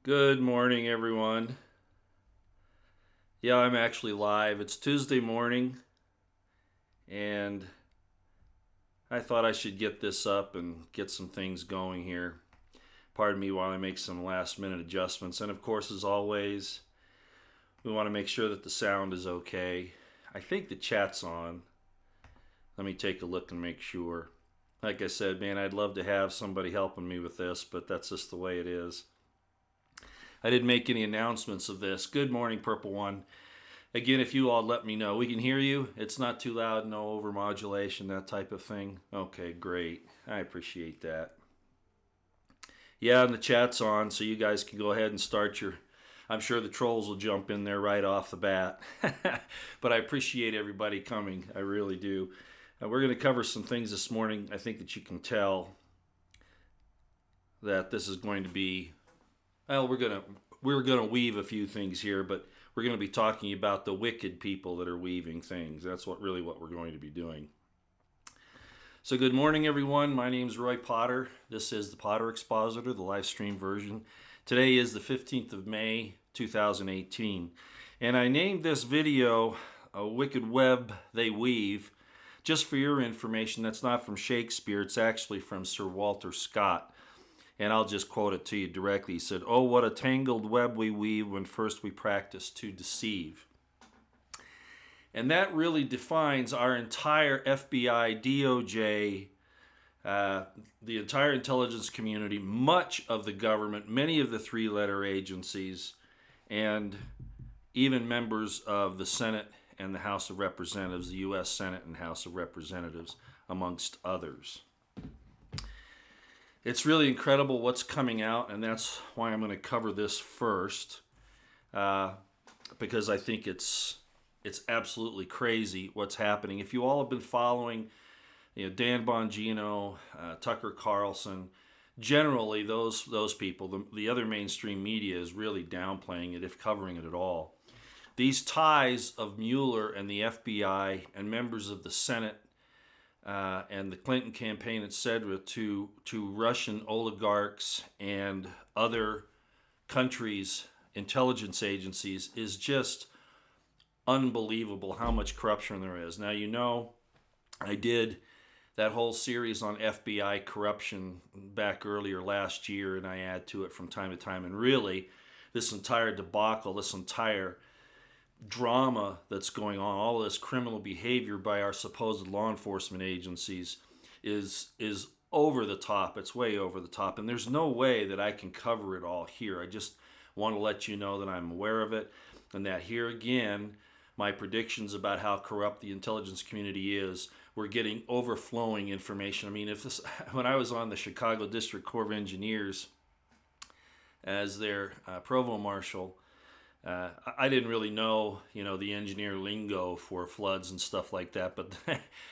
Good morning, everyone. Yeah, I'm actually live. It's Tuesday morning, and I thought I should get this up and get some things going here. Pardon me while I make some last minute adjustments. And of course, as always, we want to make sure that the sound is okay. I think the chat's on. Let me take a look and make sure. Like I said, man, I'd love to have somebody helping me with this, but that's just the way it is. I didn't make any announcements of this. Good morning, Purple One. Again, if you all let me know, we can hear you. It's not too loud, no overmodulation, that type of thing. Okay, great. I appreciate that. Yeah, and the chat's on, so you guys can go ahead and start your. I'm sure the trolls will jump in there right off the bat. But I appreciate everybody coming. I really do. We're going to cover some things this morning. I think that you can tell that this is going to be. Well, we're gonna weave a few things here, but we're going to be talking about the wicked people that are weaving things. That's what we're going to be doing. So good morning, everyone. My name is Roy Potter. This is the Potter Expositor, the live stream version. Today is the 15th of May, 2018. And I named this video A Wicked Web They Weave. Just for your information, that's not from Shakespeare. It's actually from Sir Walter Scott. And I'll just quote it to you directly. He said, "Oh, what a tangled web we weave when first we practice to deceive." And that really defines our entire FBI, DOJ, the entire intelligence community, much of the government, many of the three-letter agencies, and even members of the Senate and the House of Representatives, the U.S. Senate and House of Representatives, amongst others. It's really incredible what's coming out, and that's why I'm going to cover this first, because I think it's absolutely crazy what's happening. If you all have been following, Dan Bongino, Tucker Carlson, generally those people, the other mainstream media is really downplaying it, if covering it at all. These ties of Mueller and the FBI and members of the Senate and the Clinton campaign, etc., to Russian oligarchs and other countries' intelligence agencies is just unbelievable how much corruption there is. Now, I did that whole series on FBI corruption back earlier last year, and I add to it from time to time. And really, this entire debacle, this entire drama that's going on, all this criminal behavior by our supposed law enforcement agencies is over the top. It's way over the top, and there's no way that I can cover it all here. I just want to let you know that I'm aware of it, and that here again, my predictions about how corrupt the intelligence community is, we're getting overflowing information. I mean, when I was on the Chicago District Corps of Engineers as their provost marshal, I didn't really know, the engineer lingo for floods and stuff like that. But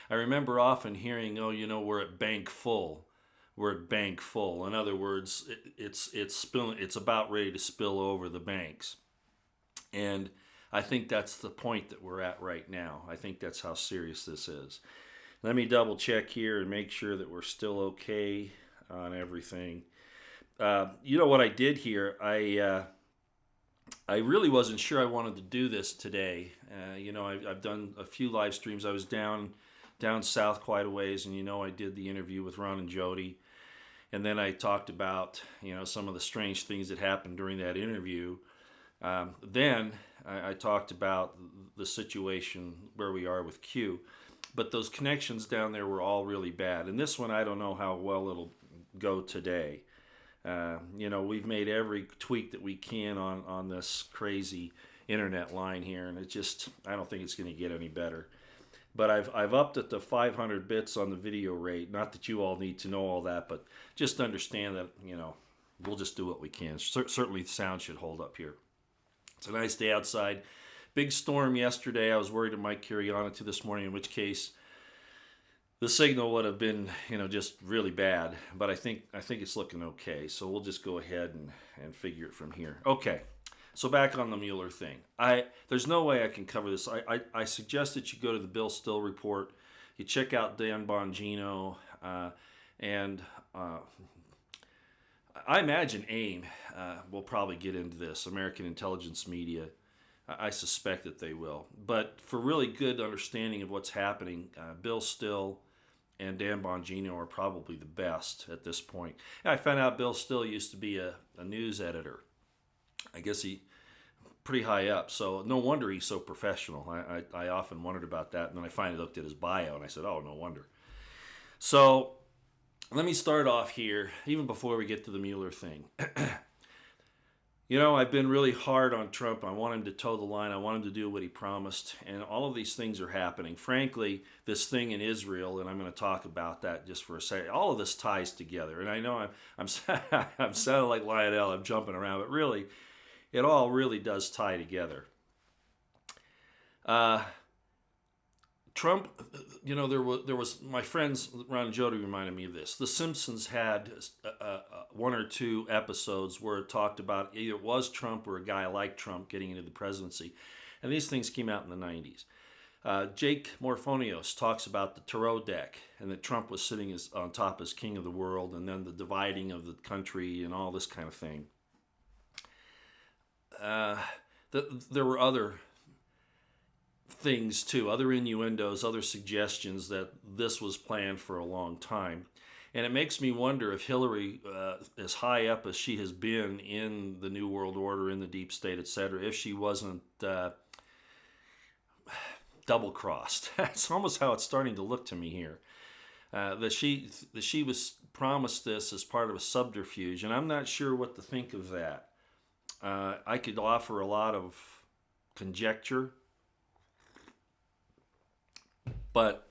I remember often hearing, we're at bank full. We're at bank full. In other words, it's spilling. It's about ready to spill over the banks. And I think that's the point that we're at right now. I think that's how serious this is. Let me double check here and make sure that we're still okay on everything. What I did here? I really wasn't sure I wanted to do this today. I've done a few live streams. I was down south quite a ways, and I did the interview with Ron and Jody, and then I talked about some of the strange things that happened during that interview. Then I talked about the situation where we are with Q, but those connections down there were all really bad. And this one, I don't know how well it'll go today. We've made every tweak that we can on this crazy internet line here, and I don't think it's going to get any better. But I've upped it to 500 bits on the video rate. Not that you all need to know all that, but just understand that we'll just do what we can. Certainly, the sound should hold up here. It's a nice day outside. Big storm yesterday. I was worried it might carry on into this morning, in which case the signal would have been, just really bad. But I think it's looking okay. So we'll just go ahead and figure it from here. Okay. So back on the Mueller thing. There's no way I can cover this. I suggest that you go to the Bill Still report. You check out Dan Bongino and I imagine AIM will probably get into this, American Intelligence Media. I suspect that they will. But for really good understanding of what's happening, Bill Still and Dan Bongino are probably the best at this point. I found out Bill Still used to be a news editor. I guess he pretty high up, so no wonder he's so professional. I often wondered about that, and then I finally looked at his bio and I said, oh, no wonder. So let me start off here, even before we get to the Mueller thing. I've been really hard on Trump. I want him to toe the line. I want him to do what he promised. And all of these things are happening. Frankly, this thing in Israel, and I'm going to talk about that just for a second, all of this ties together. And I know I'm I'm sounding like Lionel. I'm jumping around. But really, it all really does tie together. Trump, there was my friends Ron and Jody reminded me of this. The Simpsons had one or two episodes where it talked about either it was Trump or a guy like Trump getting into the presidency, and these things came out in the '90s. Jake Morphonios talks about the tarot deck and that Trump was sitting on top as king of the world, and then the dividing of the country and all this kind of thing. There were other things too, other innuendos, other suggestions that this was planned for a long time. And it makes me wonder if Hillary, as high up as she has been in the New World Order, in the deep state, etc., if she wasn't double-crossed. That's almost how it's starting to look to me here. That she was promised this as part of a subterfuge, and I'm not sure what to think of that. I could offer a lot of conjecture, but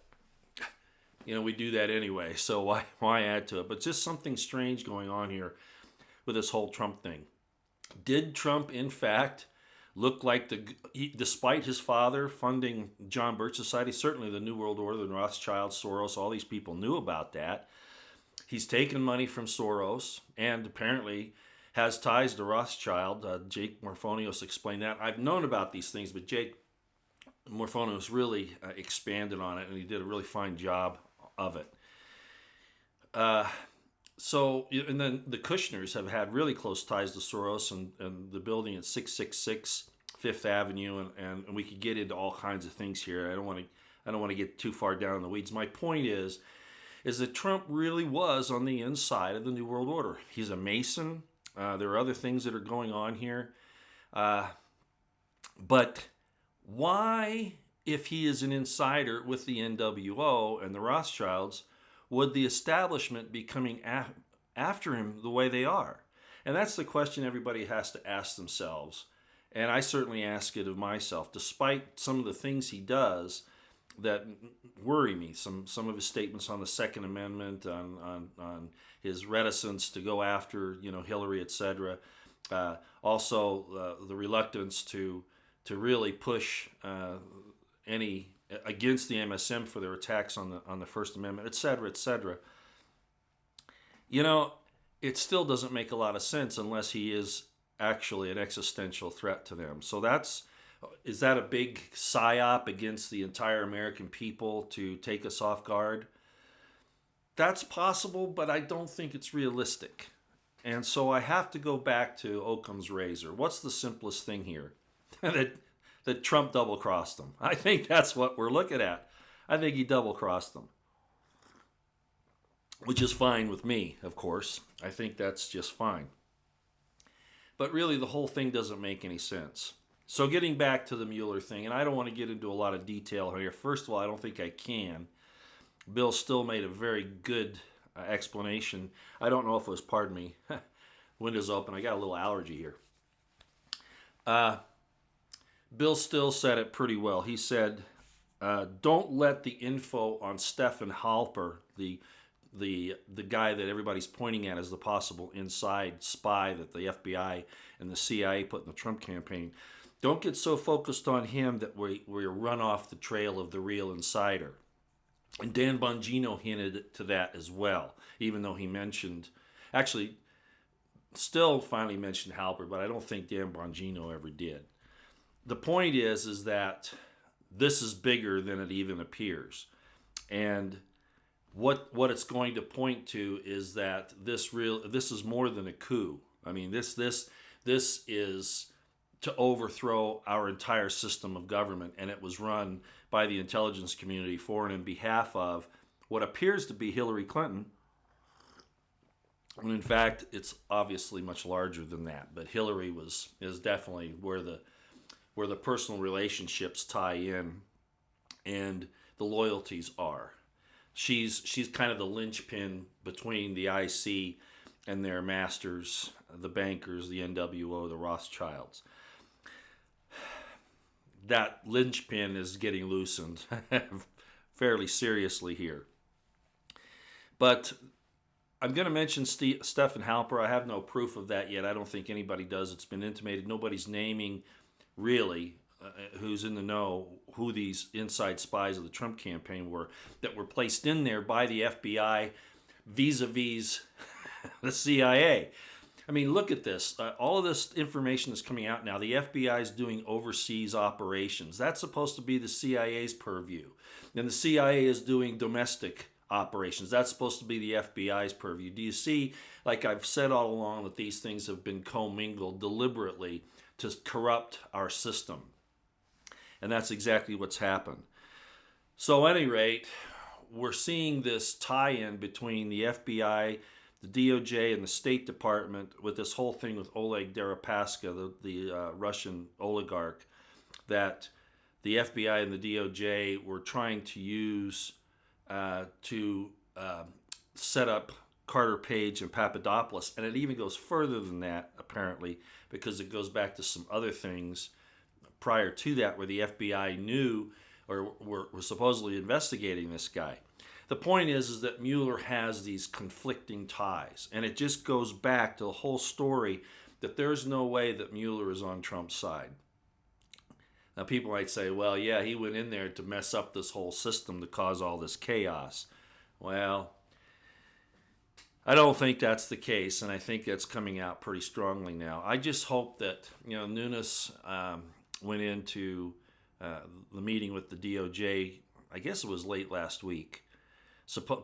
we do that anyway, so why add to it? But just something strange going on here with this whole Trump thing. Did Trump, in fact, look like despite his father funding John Birch Society, certainly the New World Order, the Rothschilds, Soros, all these people knew about that. He's taken money from Soros and apparently has ties to Rothschild. Jake Morphonios explained that. I've known about these things, but Jake Morphonios really expanded on it, and he did a really fine job of it. And then the Kushners have had really close ties to Soros and the building at 666 Fifth Avenue, and we could get into all kinds of things here. I don't want to get too far down in the weeds. My point is that Trump really was on the inside of the New World Order. He's a Mason. There are other things that are going on here. But why, if he is an insider with the NWO and the Rothschilds, would the establishment be coming after him the way they are? And that's the question everybody has to ask themselves. And I certainly ask it of myself, despite some of the things he does that worry me. Some of his statements on the Second Amendment, on his reticence to go after Hillary, etc. Also, the reluctance to really push any against the MSM for their attacks on the First Amendment, etc., etc. It still doesn't make a lot of sense unless he is actually an existential threat to them. So is that a big psyop against the entire American people to take us off guard? That's possible, but I don't think it's realistic. And so I have to go back to Occam's razor. What's the simplest thing here? that Trump double-crossed them. I think that's what we're looking at. I think he double-crossed them. Which is fine with me, of course. I think that's just fine. But really, the whole thing doesn't make any sense. So getting back to the Mueller thing, and I don't want to get into a lot of detail here. First of all, I don't think I can. Bill still made a very good explanation. I don't know if it was, pardon me, windows open. I got a little allergy here. Bill Still said it pretty well. He said, don't let the info on Stephen Halper, the guy that everybody's pointing at as the possible inside spy that the FBI and the CIA put in the Trump campaign, don't get so focused on him that we run off the trail of the real insider. And Dan Bongino hinted to that as well, even though he actually Still finally mentioned Halper, but I don't think Dan Bongino ever did. The point is that this is bigger than it even appears. And what it's going to point to is that this is more than a coup. I mean, this is to overthrow our entire system of government, and it was run by the intelligence community for and in behalf of what appears to be Hillary Clinton, when in fact it's obviously much larger than that. But Hillary is definitely where the personal relationships tie in and the loyalties are. She's kind of the linchpin between the IC and their masters, the bankers, the NWO, the Rothschilds. That linchpin is getting loosened fairly seriously here. But I'm going to mention Stephen Halper. I have no proof of that yet. I don't think anybody does. It's been intimated. Nobody's naming really who's in the know who these inside spies of the Trump campaign were that were placed in there by the FBI vis-a-vis the CIA. I mean, look at this. All of this information is coming out now. The FBI is doing overseas operations. That's supposed to be the CIA's purview. And the CIA is doing domestic operations. That's supposed to be the FBI's purview. Do you see, like I've said all along, that these things have been commingled deliberately to corrupt our system? And that's exactly what's happened. So at any rate, we're seeing this tie-in between the FBI, the DOJ, and the State Department with this whole thing with Oleg Deripaska, the Russian oligarch, that the FBI and the DOJ were trying to use to set up Carter Page and Papadopoulos. And it even goes further than that, apparently, because it goes back to some other things prior to that where the FBI knew or were supposedly investigating this guy. The point is that Mueller has these conflicting ties, and it just goes back to the whole story that there's no way that Mueller is on Trump's side. Now, people might say, well, yeah, he went in there to mess up this whole system to cause all this chaos. Well, I don't think that's the case, and I think that's coming out pretty strongly now. I just hope that, Nunes went into the meeting with the DOJ, I guess it was late last week,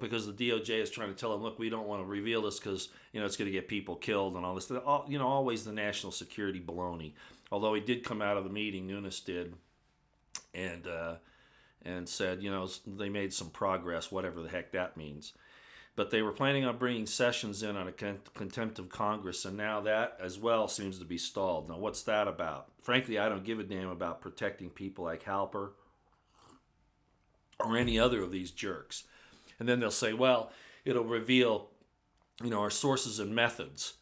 because the DOJ is trying to tell him, look, we don't want to reveal this because, it's going to get people killed and all this. Always the national security baloney. Although he did come out of the meeting, Nunes did, and said, they made some progress, whatever the heck that means. But they were planning on bringing Sessions in on a contempt of Congress, and now that as well seems to be stalled. Now, what's that about? Frankly, I don't give a damn about protecting people like Halper or any other of these jerks. And then they'll say, well, it'll reveal, our sources and methods.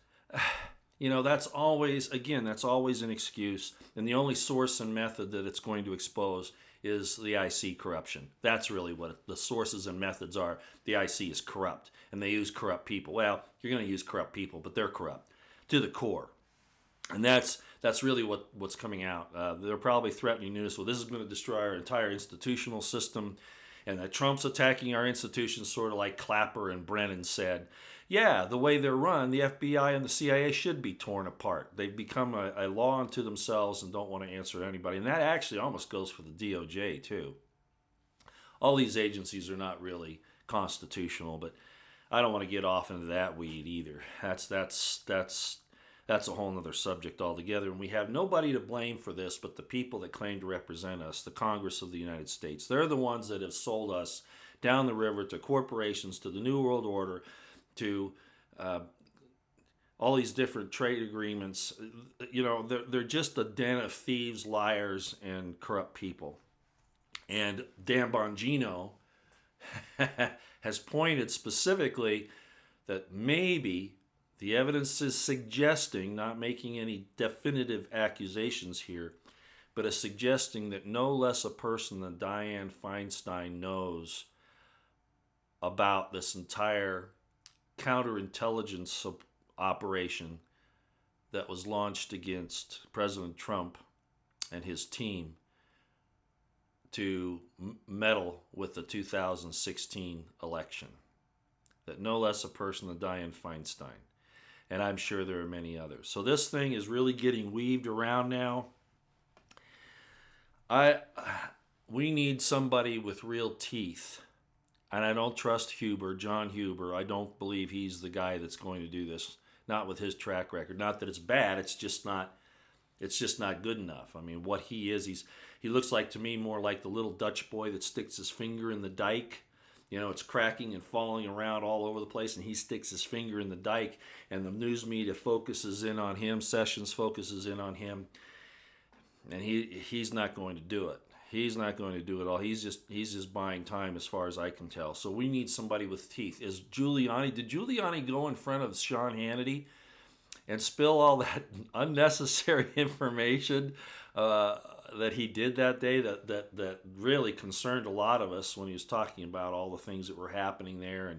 That's always an excuse. And the only source and method that it's going to expose is the IC corruption. That's really what the sources and methods are. The IC is corrupt, and they use corrupt people. Well, you're going to use corrupt people, but they're corrupt to the core. And that's really what's coming out. They're probably threatening Nunes, well, this is going to destroy our entire institutional system, and that Trump's attacking our institutions, sort of like Clapper and Brennan said. Yeah, the way they're run, the FBI and the CIA should be torn apart. They've become a law unto themselves and don't want to answer to anybody. And that actually almost goes for the DOJ, too. All these agencies are not really constitutional, but I don't want to get off into that weed either. That's a whole other subject altogether. And we have nobody to blame for this but the people that claim to represent us, the Congress of the United States. They're the ones that have sold us down the river to corporations, to the New World Order, to all these different trade agreements. They're just a den of thieves, liars, and corrupt people. And Dan Bongino has pointed specifically that maybe the evidence is suggesting, not making any definitive accusations here, but is suggesting that no less a person than Dianne Feinstein knows about this entire counterintelligence operation that was launched against President Trump and his team to meddle with the 2016 election. That no less a person than Dianne Feinstein. And I'm sure there are many others. So this thing is really getting weaved around now. We need somebody with real teeth And I don't trust Huber, John Huber. I don't believe he's the guy that's going to do this. Not with his track record. Not that it's bad. It's just not. It's just not good enough. I mean, what he is, he looks like to me more like the little Dutch boy that sticks his finger in the dike. You know, it's cracking and falling around all over the place, and he sticks his finger in the dike, and the news media focuses in on him. Sessions focuses in on him, and he's not going to do it. He's not going to do it all. He's just buying time, as far as I can tell. So we need somebody with teeth. Did Giuliani go in front of Sean Hannity and spill all that unnecessary information that he did that day that really concerned a lot of us when he was talking about all the things that were happening there and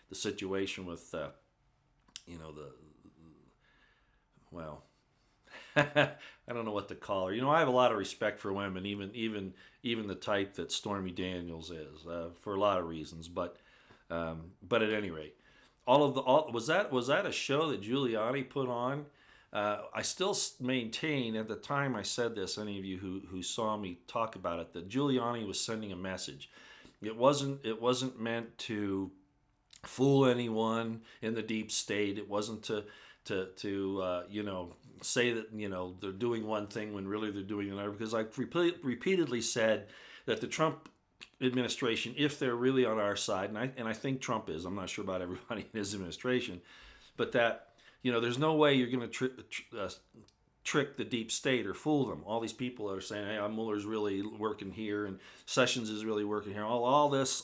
the situation with, well, I don't know what to call her. You know, I have a lot of respect for women, even the type that Stormy Daniels is, for a lot of reasons. But at any rate, was that a show that Giuliani put on? I still maintain, at the time I said this, any of you who saw me talk about it, that Giuliani was sending a message. It wasn't meant to fool anyone in the deep state. It wasn't to say that they're doing one thing when really they're doing another. Because I've repeatedly said that the Trump administration, if they're really on our side, and I think Trump is, I'm not sure about everybody in his administration, but that there's no way you're going to trick the deep state or fool them. All these people are saying, "Hey, Mueller's really working here, and Sessions is really working here." All this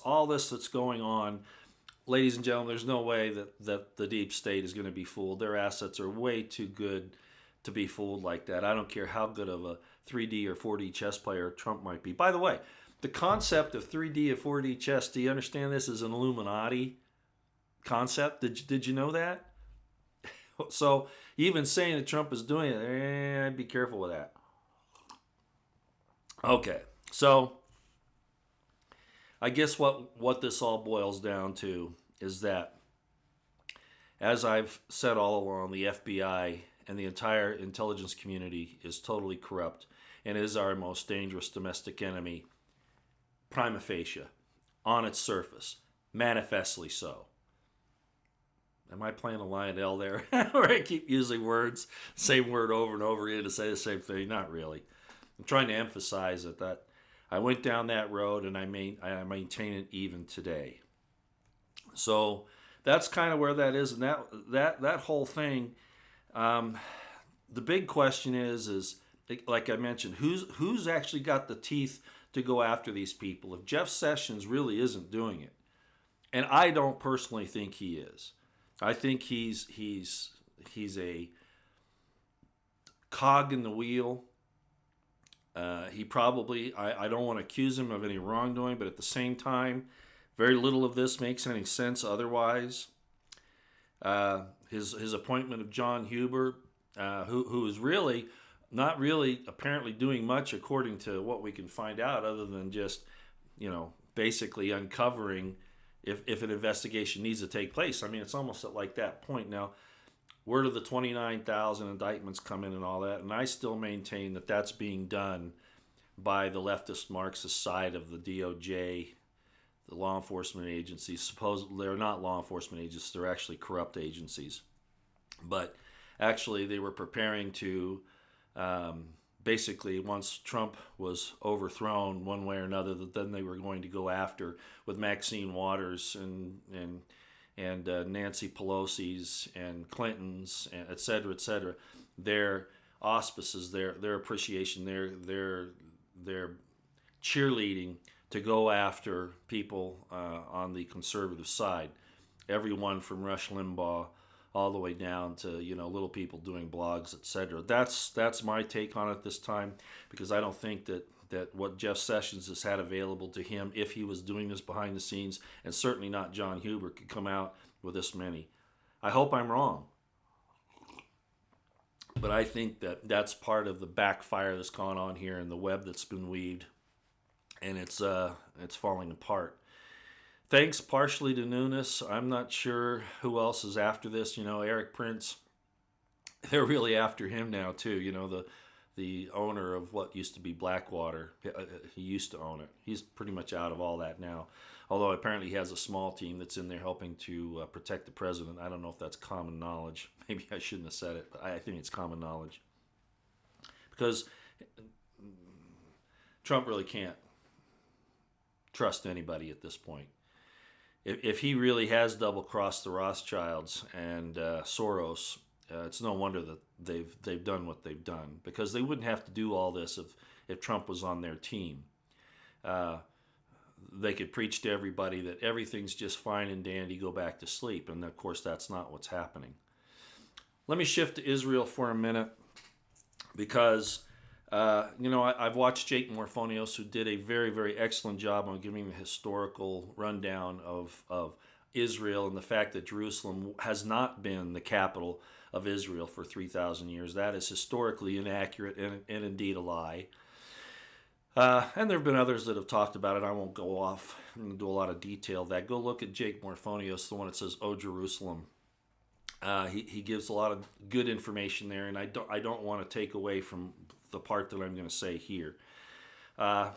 that's going on. Ladies and gentlemen, there's no way that the deep state is going to be fooled. Their assets are way too good to be fooled like that. I don't care how good of a 3D or 4D chess player Trump might be. By the way, the concept of 3D or 4D chess, do you understand this is an Illuminati concept? Did you know that? So even saying that Trump is doing it, I'd be careful with that. Okay, so I guess what this all boils down to is that, as I've said all along, the FBI and the entire intelligence community is totally corrupt and is our most dangerous domestic enemy, prima facie, on its surface, manifestly so. Am I playing a Lionel there? Where I keep using words, same word over and over again to say the same thing? Not really. I'm trying to emphasize that I went down that road and I maintain it even today. So that's kind of where that is, and that whole thing. The big question is like I mentioned, who's actually got the teeth to go after these people? If Jeff Sessions really isn't doing it, and I don't personally think he is. I think he's a cog in the wheel. He probably, I don't want to accuse him of any wrongdoing, but at the same time, very little of this makes any sense otherwise. His appointment of John Huber, who is really not really apparently doing much according to what we can find out, other than just basically uncovering if an investigation needs to take place. I mean, it's almost at like that point now. Where do the 29,000 indictments come in and all that? And I still maintain that that's being done by the leftist Marxist side of the DOJ, the law enforcement agencies. Supposedly, they're not law enforcement agencies, they're actually corrupt agencies. But actually, they were preparing to, basically, once Trump was overthrown one way or another, that then they were going to go after, with Maxine Waters and Nancy Pelosi's and Clinton's, and et cetera, their auspices, their appreciation, their cheerleading to go after people on the conservative side. Everyone from Rush Limbaugh all the way down to little people doing blogs, etc. That's my take on it this time, because I don't think that what Jeff Sessions has had available to him, if he was doing this behind the scenes, and certainly not John Huber, could come out with this many. I hope I'm wrong, but I think that's part of the backfire that's gone on here and the web that's been weaved, and it's falling apart. Thanks partially to Nunes. I'm not sure who else is after this. Eric Prince, they're really after him now too. The owner of what used to be Blackwater. He used to own it. He's pretty much out of all that now. Although apparently he has a small team that's in there helping to protect the president. I don't know if that's common knowledge. Maybe I shouldn't have said it, but I think it's common knowledge. Because Trump really can't trust anybody at this point. If he really has double-crossed the Rothschilds and Soros, it's no wonder that they've done what they've done, because they wouldn't have to do all this if Trump was on their team. They could preach to everybody that everything's just fine and dandy, go back to sleep, and of course that's not what's happening. Let me shift to Israel for a minute, because I've watched Jake Morphonios, who did a very, very excellent job on giving the historical rundown of Israel and the fact that Jerusalem has not been the capital of Israel for 3,000 years. That is historically inaccurate and indeed a lie. And there have been others that have talked about it. I won't go off and do a lot of detail of that. Go look at Jake Morphonios, the one that says, "Oh, Jerusalem." He gives a lot of good information there, and I don't want to take away from the part that I'm going to say here. The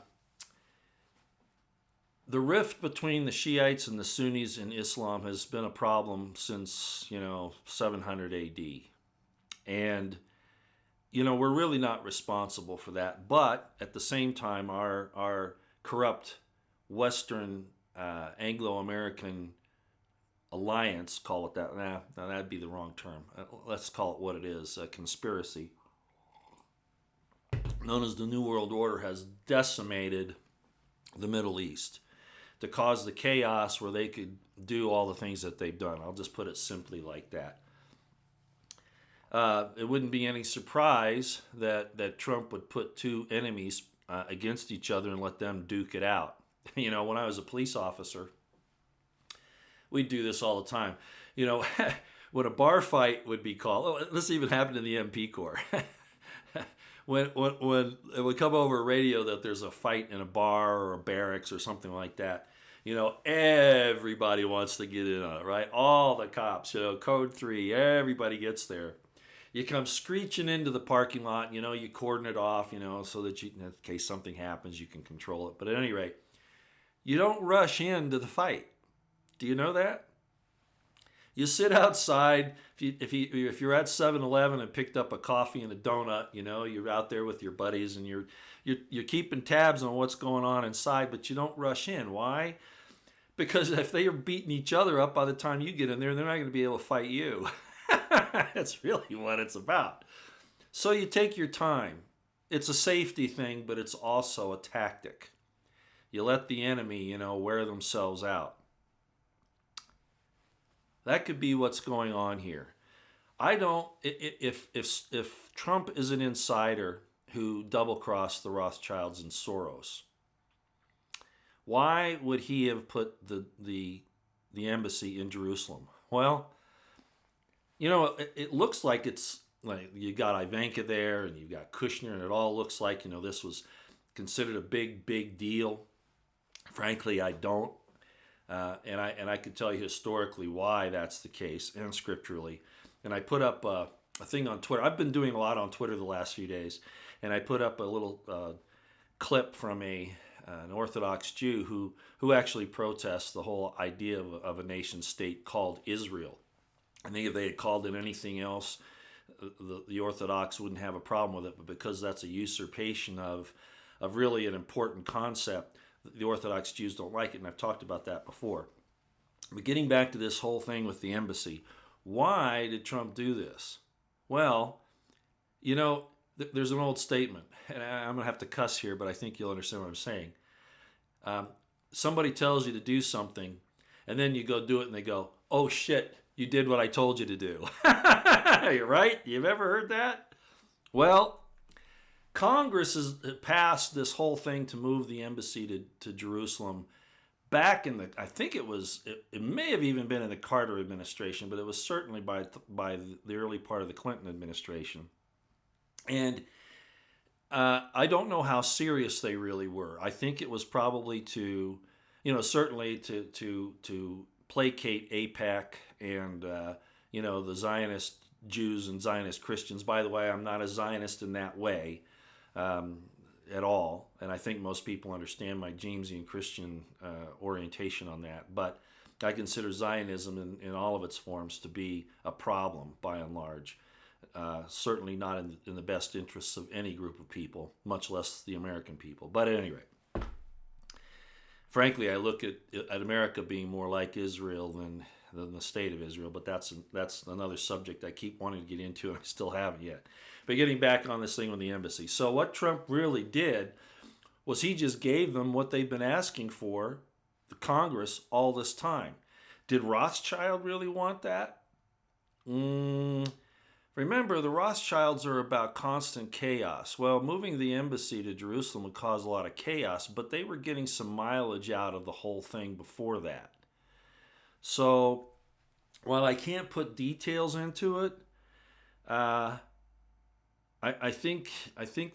rift between the Shiites and the Sunnis in Islam has been a problem since 700 AD, and we're really not responsible for that. But at the same time, our corrupt Western Anglo-American alliance, call it that. Now that'd be the wrong term. Let's call it what it is: a conspiracy known as the New World Order has decimated the Middle East to cause the chaos where they could do all the things that they've done. I'll just put it simply like that. It wouldn't be any surprise that Trump would put two enemies against each other and let them duke it out. When I was a police officer, we'd do this all the time. When a bar fight would be called, this even happened in the MP Corps. when it would come over radio that there's a fight in a bar or a barracks or something like that, everybody wants to get in on it, right? All the cops, code 3, everybody gets there. You come screeching into the parking lot, you cordon it off, so that in case something happens, you can control it. But at any rate, you don't rush into the fight. Do you know that? You sit outside. If you're at 7-Eleven and picked up a coffee and a donut, you're out there with your buddies and you're keeping tabs on what's going on inside, but you don't rush in. Why? Because if they are beating each other up by the time you get in there, they're not going to be able to fight you. That's really what it's about. So you take your time. It's a safety thing, but it's also a tactic. You let the enemy, wear themselves out. That could be what's going on here. If Trump is an insider who double-crossed the Rothschilds and Soros, why would he have put the embassy in Jerusalem? Well, it looks like it's like you got Ivanka there and you've got Kushner, and it all looks like this was considered a big deal. Frankly, I don't. And I can tell you historically why that's the case, and scripturally. And I put up a thing on Twitter. I've been doing a lot on Twitter the last few days, and I put up a little clip from an Orthodox Jew who actually protests the whole idea of a nation state called Israel. I think if they had called it anything else, the Orthodox wouldn't have a problem with it, but because that's a usurpation of really an important concept, the Orthodox Jews don't like it, and I've talked about that before. But getting back to this whole thing with the embassy, why did Trump do this? Well, there's an old statement, and I'm going to have to cuss here, but I think you'll understand what I'm saying. Somebody tells you to do something, and then you go do it, and they go, "Oh, shit, you did what I told you to do." Right? You've ever heard that? Well, Congress has passed this whole thing to move the embassy to Jerusalem back in I think it may have even been in the Carter administration, but it was certainly by the early part of the Clinton administration. And I don't know how serious they really were. I think it was probably to placate AIPAC and the Zionist Jews and Zionist Christians. By the way, I'm not a Zionist in that way. at all, and I think most people understand my Jamesian Christian orientation on that. But I consider Zionism in all of its forms to be a problem by and large. Certainly not in the best interests of any group of people, much less the American people. But at any rate, frankly, I look at America being more like Israel than the state of Israel. But that's another subject I keep wanting to get into, and I still haven't yet. But getting back on this thing with the embassy. So what Trump really did was he just gave them what they've been asking for, the Congress, all this time. Did Rothschild really want that? Remember, the Rothschilds are about constant chaos. Well, moving the embassy to Jerusalem would cause a lot of chaos, but they were getting some mileage out of the whole thing before that. So, while I can't put details into it, I think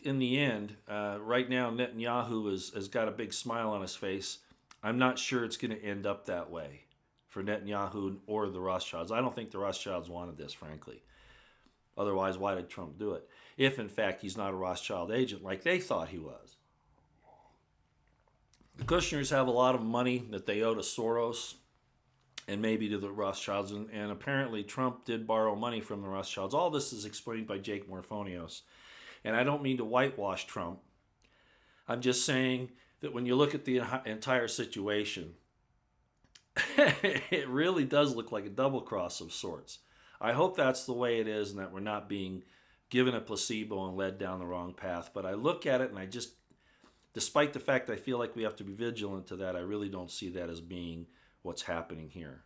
in the end, right now Netanyahu has got a big smile on his face. I'm not sure it's going to end up that way for Netanyahu or the Rothschilds. I don't think the Rothschilds wanted this, frankly. Otherwise, why did Trump do it? If, in fact, he's not a Rothschild agent like they thought he was. The Kushners have a lot of money that they owe to Soros and maybe to the Rothschilds. And apparently Trump did borrow money from the Rothschilds. All this is explained by Jake Morphonios. And I don't mean to whitewash Trump. I'm just saying that when you look at the entire situation, it really does look like a double cross of sorts. I hope that's the way it is and that we're not being given a placebo and led down the wrong path. But I look at it and I just, despite the fact I feel like we have to be vigilant to that, I really don't see that as being what's happening here.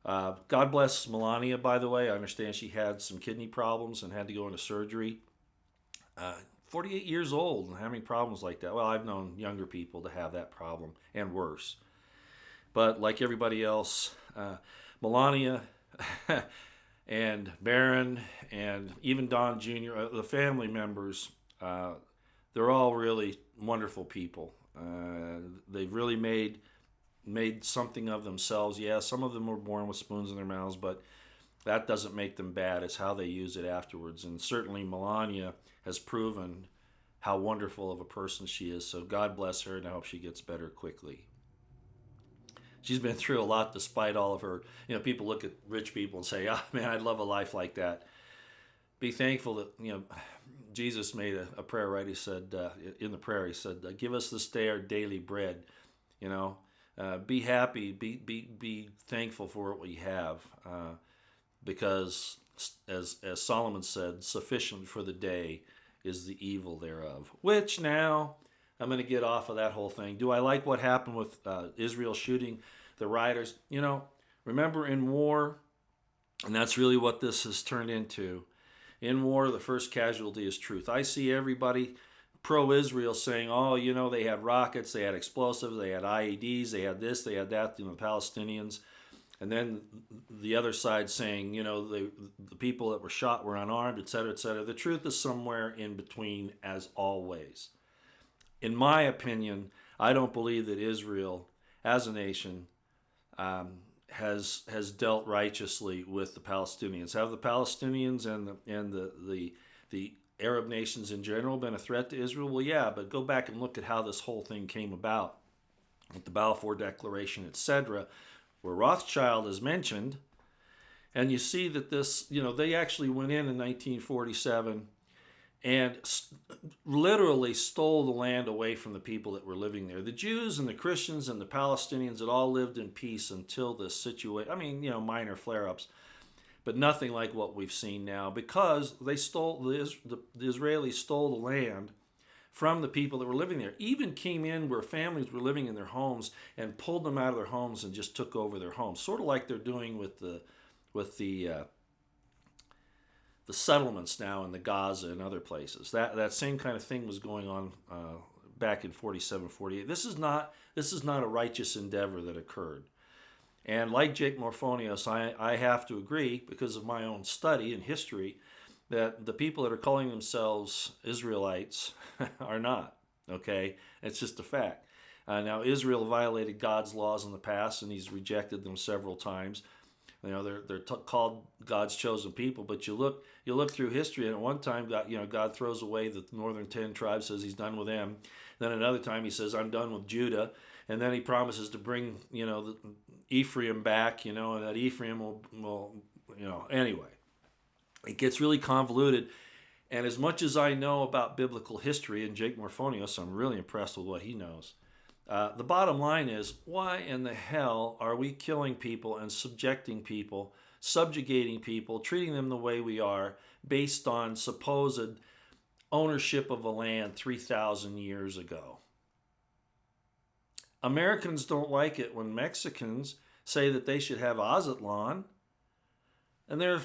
God bless Melania, by the way. I understand she had some kidney problems and had to go into surgery. 48 years old and having problems like that. Well, I've known younger people to have that problem and worse. But like everybody else, Melania and Barron and even Don Jr., the family members, they're all really wonderful people. They've really made something of themselves. Yeah, some of them were born with spoons in their mouths, but that doesn't make them bad. It's how they use it afterwards. And certainly Melania has proven how wonderful of a person she is. So God bless her, and I hope she gets better quickly. She's been through a lot despite all of her, people look at rich people and say, man, I'd love a life like that. Be thankful that, Jesus made a prayer, right? He said, in the prayer, he said, give us this day our daily bread, be happy, be thankful for what we have, because as Solomon said, sufficient for the day is the evil thereof. Which now, I'm going to get off of that whole thing. Do I like what happened with Israel shooting the rioters? Remember in war, and that's really what this has turned into. In war, the first casualty is truth. I see everybody pro-Israel saying, they had rockets, they had explosives, they had IEDs, they had this, they had that, the Palestinians. And then the other side saying, the people that were shot were unarmed, et cetera, et cetera. The truth is somewhere in between, as always. In my opinion, I don't believe that Israel, as a nation, has dealt righteously with the Palestinians. Have the Palestinians and the Arab nations in general been a threat to Israel? Well, yeah, but go back and look at how this whole thing came about, with the Balfour Declaration, etc., where Rothschild is mentioned, and you see that this, they actually went in 1947 and literally stole the land away from the people that were living there. The Jews and the Christians and the Palestinians had all lived in peace until this situation. Minor flare-ups, but nothing like what we've seen now, because they stole the Israelis stole the land from the people that were living there. Even came in where families were living in their homes and pulled them out of their homes and just took over their homes, sort of like they're doing with the settlements now in the Gaza and other places. That same kind of thing was going on back in 47, 48. This is not a righteous endeavor that occurred. And like Jake Morphonios, I have to agree, because of my own study and history, that the people that are calling themselves Israelites are not, okay? It's just a fact. Now, Israel violated God's laws in the past, and he's rejected them several times. They're called God's chosen people. But you look through history, and at one time God throws away the northern 10 tribes, says He's done with them. Then another time He says, I'm done with Judah, and then He promises to bring the Ephraim back, and that Ephraim will anyway. It gets really convoluted. And as much as I know about biblical history, and Jake Morphonius, I'm really impressed with what he knows. The bottom line is, why in the hell are we killing people and subjugating people, treating them the way we are, based on supposed ownership of a land 3,000 years ago? Americans don't like it when Mexicans say that they should have Azatlan. And there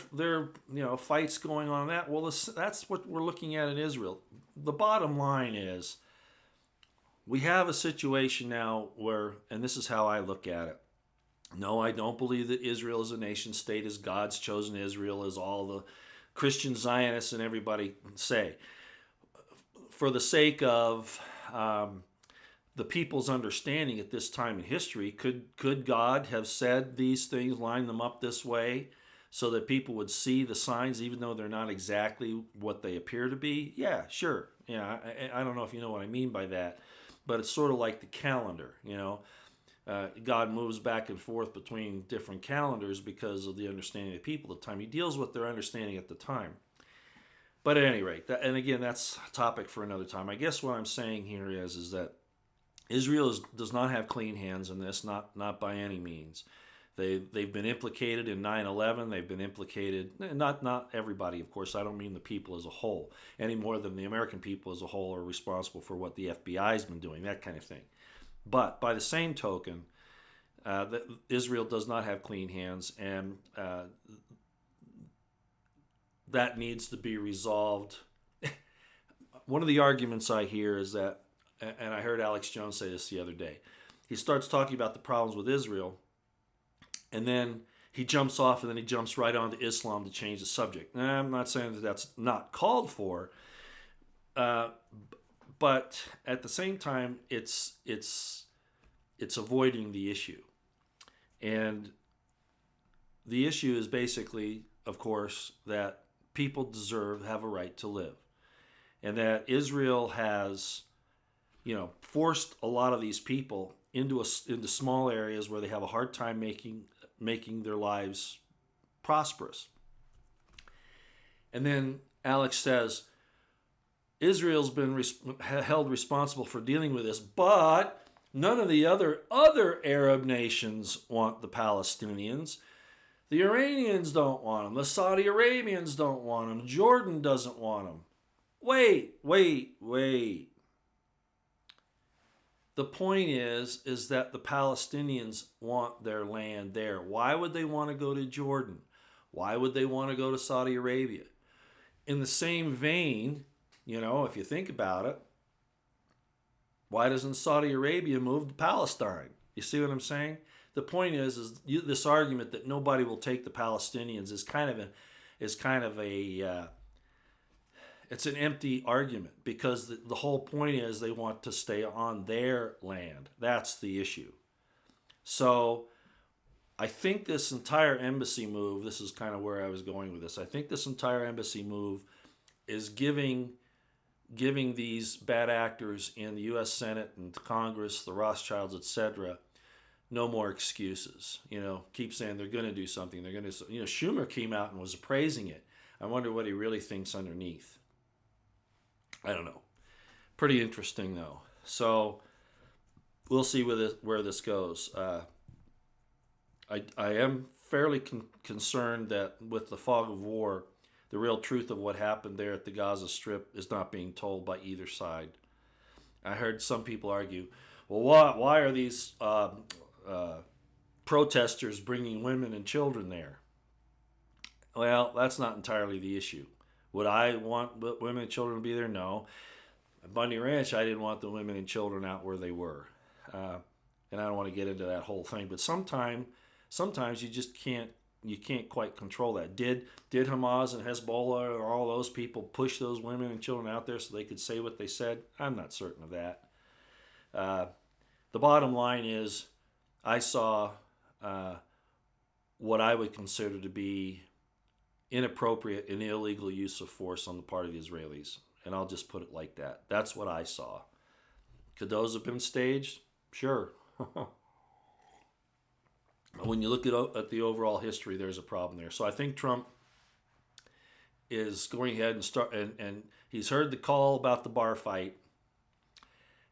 fights going on that. Well, that's what we're looking at in Israel. The bottom line is, we have a situation now where, and this is how I look at it. No, I don't believe that Israel is a nation state, as God's chosen Israel, as all the Christian Zionists and everybody say. For the sake of the people's understanding at this time in history, could God have said these things, line them up this way, so that people would see the signs, even though they're not exactly what they appear to be? Yeah, sure. Yeah, I don't know if you know what I mean by that, but it's sort of like the calendar. God moves back and forth between different calendars because of the understanding of the people at the time. He deals with their understanding at the time. But at any rate, and again, that's a topic for another time. I guess what I'm saying here is that Israel does not have clean hands in this, not by any means. They've been implicated in 9/11. They've been implicated, not everybody, of course. I don't mean the people as a whole, any more than the American people as a whole are responsible for what the FBI's been doing, that kind of thing. But by the same token, that Israel does not have clean hands, and that needs to be resolved. One of the arguments I hear is that, and I heard Alex Jones say this the other day, he starts talking about the problems with Israel, and then he jumps off, and then he jumps right on to Islam to change the subject. Now, I'm not saying that that's not called for, but at the same time, it's avoiding the issue. And the issue is basically, of course, that people have a right to live. And that Israel has, forced a lot of these people into small areas where they have a hard time making their lives prosperous. And then Alex says, Israel's been held responsible for dealing with this, but none of the other Arab nations want the Palestinians. The Iranians don't want them. The Saudi Arabians don't want them. Jordan doesn't want them. Wait. The point is that the Palestinians want their land there. Why would they want to go to Jordan? Why would they want to go to Saudi Arabia? In the same vein, if you think about it, why doesn't Saudi Arabia move to Palestine? You see what I'm saying? The point is this argument that nobody will take the Palestinians is kind of a it's an empty argument, because the whole point is they want to stay on their land. That's the issue. So I think this entire embassy move, this is kind of where I was going with this. I think this entire embassy move is giving these bad actors in the U.S. Senate and Congress, the Rothschilds, etc., no more excuses. Keep saying they're going to do something. They're going to. Schumer came out and was praising it. I wonder what he really thinks underneath. I don't know. Pretty interesting, though. So we'll see where this goes. I am fairly concerned that with the fog of war, the real truth of what happened there at the Gaza Strip is not being told by either side. I heard some people argue, well, why are these protesters bringing women and children there? Well, that's not entirely the issue. Would I want women and children to be there? No. At Bundy Ranch, I didn't want the women and children out where they were. And I don't want to get into that whole thing. But sometimes you just can't quite control that. Did Hamas and Hezbollah or all those people push those women and children out there so they could say what they said? I'm not certain of that. The bottom line is, I saw what I would consider to be inappropriate and illegal use of force on the part of the Israelis. And I'll just put it like that. That's what I saw. Could those have been staged? Sure. When you look at the overall history, there's a problem there. So I think Trump is going ahead and and he's heard the call about the bar fight,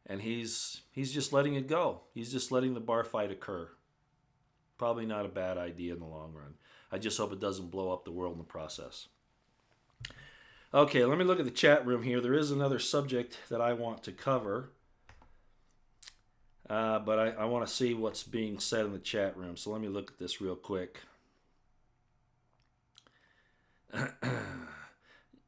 and he's just letting it go. He's just letting the bar fight occur. Probably not a bad idea in the long run. I just hope it doesn't blow up the world in the process. Okay, let me look at the chat room here. There is another subject that I want to cover. But I want to see what's being said in the chat room. So let me look at this real quick.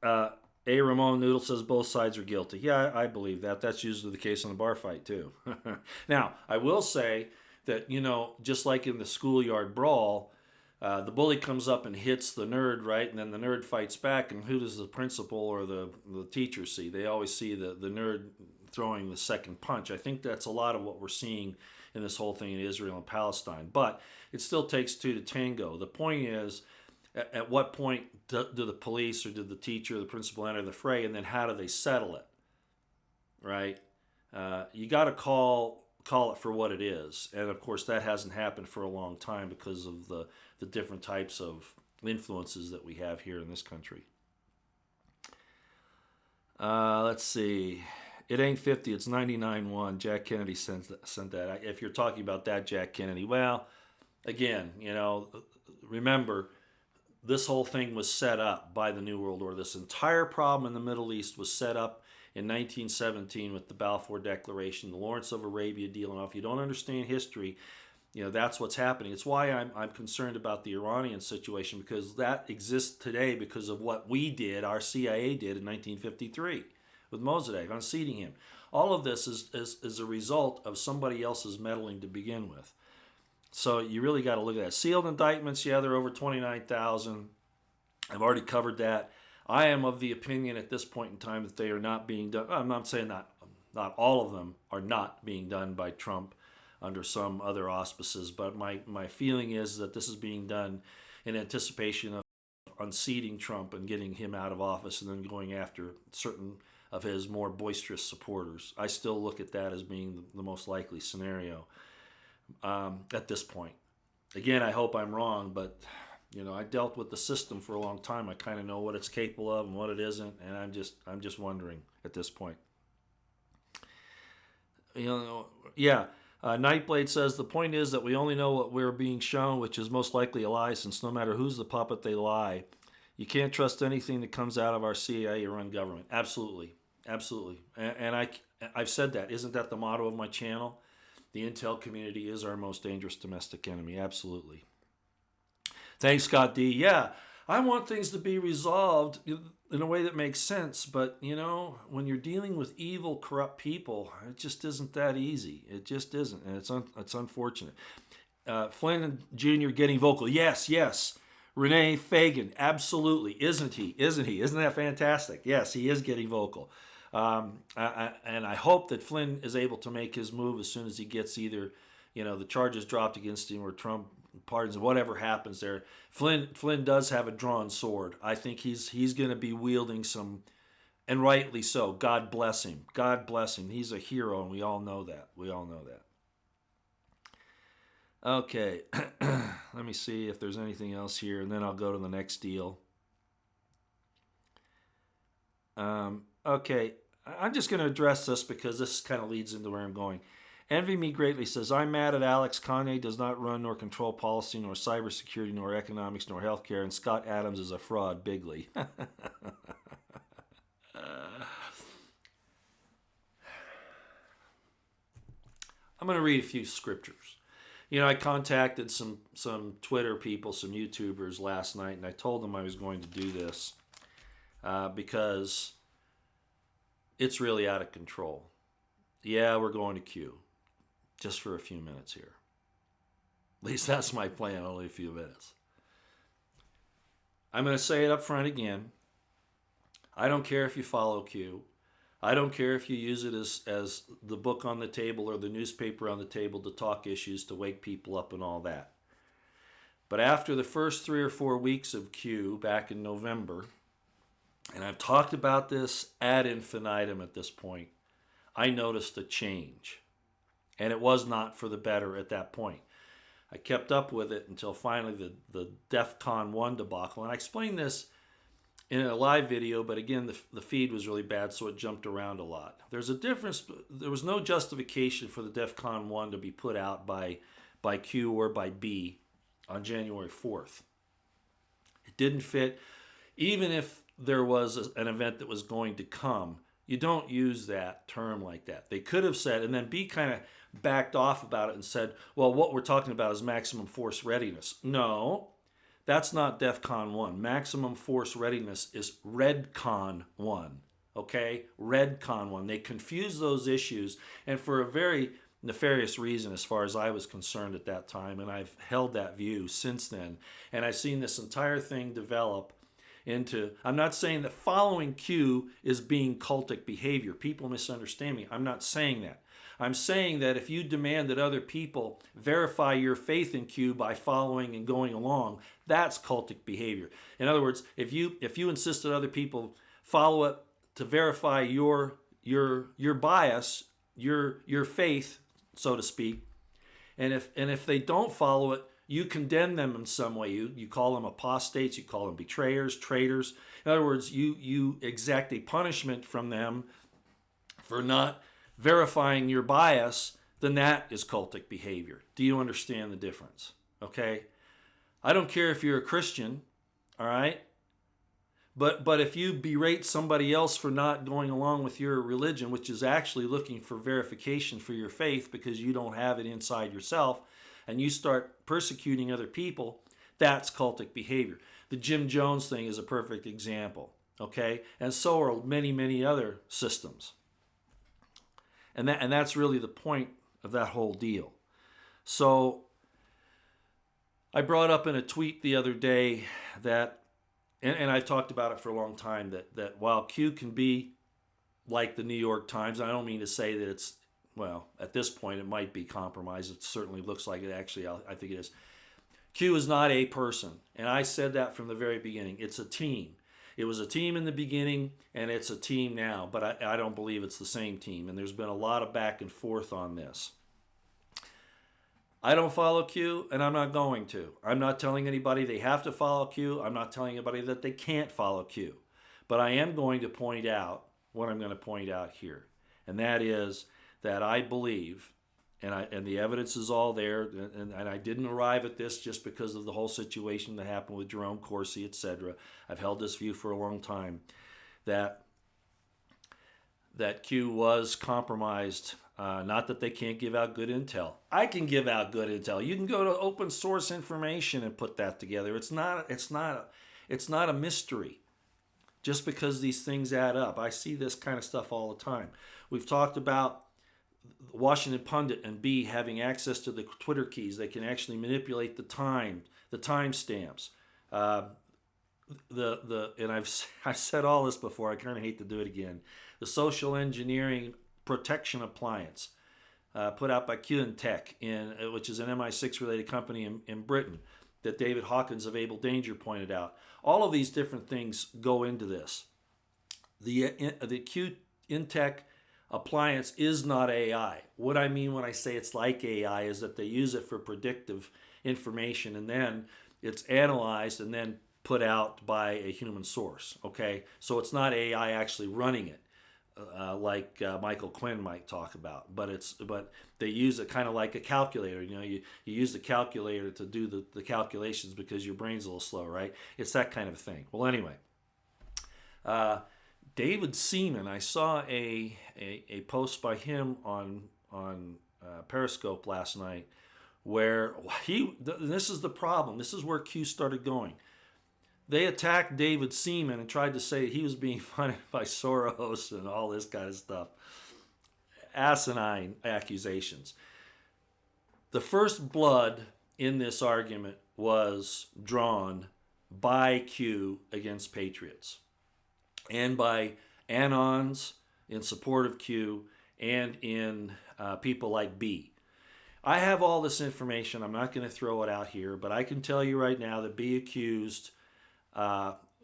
A. Ramon Noodle says both sides are guilty. Yeah, I believe that. That's usually the case in a bar fight, too. Now, I will say that, just like in the schoolyard brawl, the bully comes up and hits the nerd, right? And then the nerd fights back. And who does the principal or the teacher see? They always see the nerd throwing the second punch. I think that's a lot of what we're seeing in this whole thing in Israel and Palestine. But it still takes two to tango. The point is, at what point do the police or did the teacher or the principal enter the fray, and then how do they settle it, right? You got to call it for what it is. And, of course, that hasn't happened for a long time because of the different types of influences that we have here in this country. Let's see. It ain't 50, it's 99-1. Jack Kennedy sent that. If you're talking about that, Jack Kennedy, well, again, remember, this whole thing was set up by the New World Order. This entire problem in the Middle East was set up in 1917 with the Balfour Declaration, the Lawrence of Arabia deal. And if you don't understand history, that's what's happening. It's why I'm concerned about the Iranian situation, because that exists today because of what we did, our CIA did in 1953. With Mossadegh, unseating him. All of this is a result of somebody else's meddling to begin with. So you really got to look at that. Sealed indictments, yeah, they're over 29,000. I've already covered that. I am of the opinion at this point in time that they are not being done. I'm not saying not all of them are not being done by Trump under some other auspices, but my feeling is that this is being done in anticipation of unseating Trump and getting him out of office and then going after certain of his more boisterous supporters. I still look at that as being the most likely scenario at this point. Again, I hope I'm wrong, but I dealt with the system for a long time. I kind of know what it's capable of and what it isn't, and I'm just wondering at this point. Nightblade says the point is that we only know what we're being shown, which is most likely a lie, since no matter who's the puppet, they lie. You can't trust anything that comes out of our CIA-run government. Absolutely. And I've said that. Isn't that the motto of my channel? The intel community is our most dangerous domestic enemy. Absolutely. Thanks, Scott D. Yeah, I want things to be resolved in a way that makes sense. But, when you're dealing with evil, corrupt people, it just isn't that easy. It just isn't. And it's unfortunate. Flynn Jr. getting vocal. Yes. Renee Fagan, absolutely. Isn't he? Isn't that fantastic? Yes, he is getting vocal. And I hope that Flynn is able to make his move as soon as he gets either, the charges dropped against him or Trump pardons, whatever happens there. Flynn does have a drawn sword. I think he's going to be wielding some, and rightly so. God bless him. He's a hero, and we all know that. Okay, let me see if there's anything else here, and then I'll go to the next deal. Okay, I'm just going to address this because this kind of leads into where I'm going. Envy Me Greatly says, I'm mad at Alex. Kanye does not run nor control policy, nor cybersecurity, nor economics, nor healthcare, and Scott Adams is a fraud, bigly. I'm going to read a few scriptures. I contacted some Twitter people, some YouTubers last night, and I told them I was going to do this because it's really out of control. Yeah, we're going to Q just for a few minutes here. At least that's my plan, only a few minutes. I'm going to say it up front again. I don't care if you follow Q. I don't care if you use it as the book on the table or the newspaper on the table to talk issues, to wake people up and all that. But after the first 3 or 4 weeks of Q back in November, and I've talked about this ad infinitum at this point, I noticed a change. And it was not for the better at that point. I kept up with it until finally the DEF CON 1 debacle. And I explained this in a live video, but again, the feed was really bad, so it jumped around a lot. There's a difference. There was no justification for the DEF CON 1 to be put out by Q or by B on January 4th. It didn't fit. Even if there was an event that was going to come, you don't use that term like that. They could have said, and then B kind of backed off about it and said, well, what we're talking about is maximum force readiness. No, that's not DEF CON 1. Maximum force readiness is REDCON 1. Okay? REDCON 1. They confuse those issues, and for a very nefarious reason as far as I was concerned at that time, and I've held that view since then. And I've seen this entire thing develop into, I'm not saying that following Q is being cultic behavior. People misunderstand me. I'm not saying that. I'm saying that if you demand that other people verify your faith in Q by following and going along, that's cultic behavior. In other words, if you insist that other people follow it to verify your bias, your faith, so to speak, and if they don't follow it, you condemn them in some way. You call them apostates, you call them betrayers, traitors. In other words, you exact a punishment from them for not verifying your bias, then that is cultic behavior. Do you understand the difference? Okay? I don't care if you're a Christian, all right? But if you berate somebody else for not going along with your religion, which is actually looking for verification for your faith because you don't have it inside yourself, and you start persecuting other people, that's cultic behavior. The Jim Jones thing is a perfect example, okay? And so are many, many other systems. And that's really the point of that whole deal. So I brought up in a tweet the other day that, and I've talked about it for a long time, that while Q can be like the New York Times, I don't mean to say that it's, well, at this point it might be compromised. It certainly looks like it. Actually, I think it is. Q is not a person. And I said that from the very beginning. It's a team. It was a team in the beginning, and it's a team now, but I don't believe it's the same team. And there's been a lot of back and forth on this. I don't follow Q, and I'm not going to. I'm not telling anybody they have to follow Q. I'm not telling anybody that they can't follow Q. But I am going to point out what I'm going to point out here. And that is that I believe, and the evidence is all there, and I didn't arrive at this just because of the whole situation that happened with Jerome Corsi, etc. I've held this view for a long time, that Q was compromised. Not that they can't give out good intel. I can give out good intel. You can go to open source information and put that together. It's not a mystery. Just because these things add up. I see this kind of stuff all the time. We've talked about Washington Pundit and B having access to the Twitter keys. They can actually manipulate the timestamps. And I've said all this before. I kind of hate to do it again. The social engineering protection appliance put out by QIntech, which is an MI6 related company in Britain, that David Hawkins of Able Danger pointed out. All of these different things go into this. The QIntech appliance is not AI. What I mean when I say it's like AI is that they use it for predictive information, and then it's analyzed and then put out by a human source. Okay, so it's not AI actually running it, like Michael Quinn might talk about. But they use it kind of like a calculator. You know, you use the calculator to do the calculations because your brain's a little slow, right? It's that kind of thing. Well, anyway. David Seaman, I saw a post by him on Periscope last night where this is the problem. This is where Q started going. They attacked David Seaman and tried to say he was being funded by Soros and all this kind of stuff. Asinine accusations. The first blood in this argument was drawn by Q against Patriots, and by Anons in support of Q, and in people like B. I have all this information. I'm not going to throw it out here, but I can tell you right now that B accused,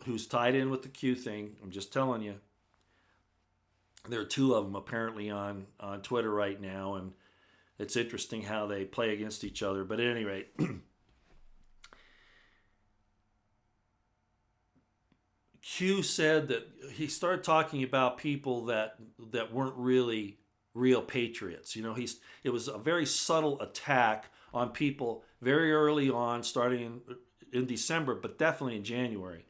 who's tied in with the Q thing, I'm just telling you, there are two of them apparently on Twitter right now, and it's interesting how they play against each other. But at any rate, Q said that he started talking about people that weren't really real patriots. It was a very subtle attack on people very early on, starting in December, but definitely in January.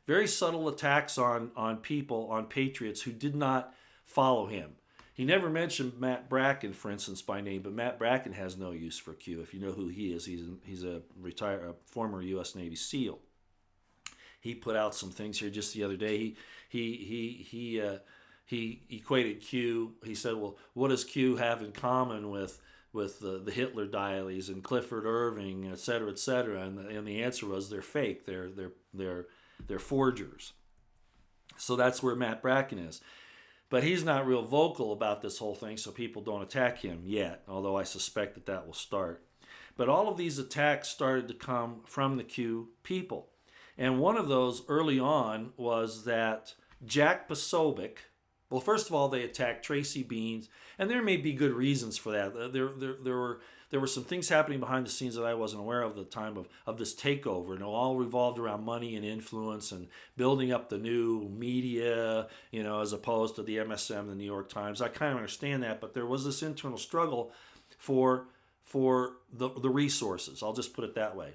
Very subtle attacks on people, on patriots who did not follow him. He never mentioned Matt Bracken, for instance, by name, but Matt Bracken has no use for Q. If you know who he is, he's a former U.S. Navy SEAL. He put out some things here just the other day. He equated Q. He said, "Well, what does Q have in common with the Hitler diaries and Clifford Irving, et cetera, et cetera?" And the answer was they're fake. They're forgers. So that's where Matt Bracken is. But he's not real vocal about this whole thing, so people don't attack him yet, although I suspect that will start. But all of these attacks started to come from the Q people. And one of those early on was that Jack Posobiec, well, first of all, they attacked Tracy Beans, and there may be good reasons for that. There were some things happening behind the scenes that I wasn't aware of at the time of this takeover. And it all revolved around money and influence and building up the new media, as opposed to the MSM, the New York Times. I kind of understand that, but there was this internal struggle for the resources. I'll just put it that way.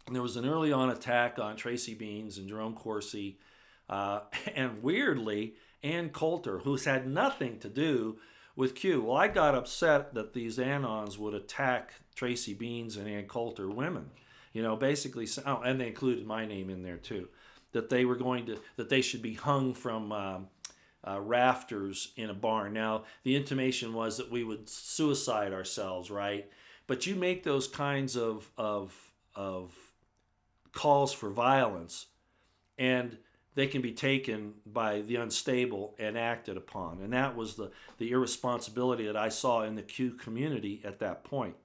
And there was an early on attack on Tracy Beans and Jerome Corsi, and weirdly, Ann Coulter, who's had nothing to do with Q. Well, I got upset that these Anons would attack Tracy Beans and Ann Coulter women. Basically, and they included my name in there too, that they should be hung from rafters in a barn. Now, the intimation was that we would suicide ourselves, right? But you make those kinds of calls for violence, and they can be taken by the unstable and acted upon. And that was the irresponsibility that I saw in the Q community at that point.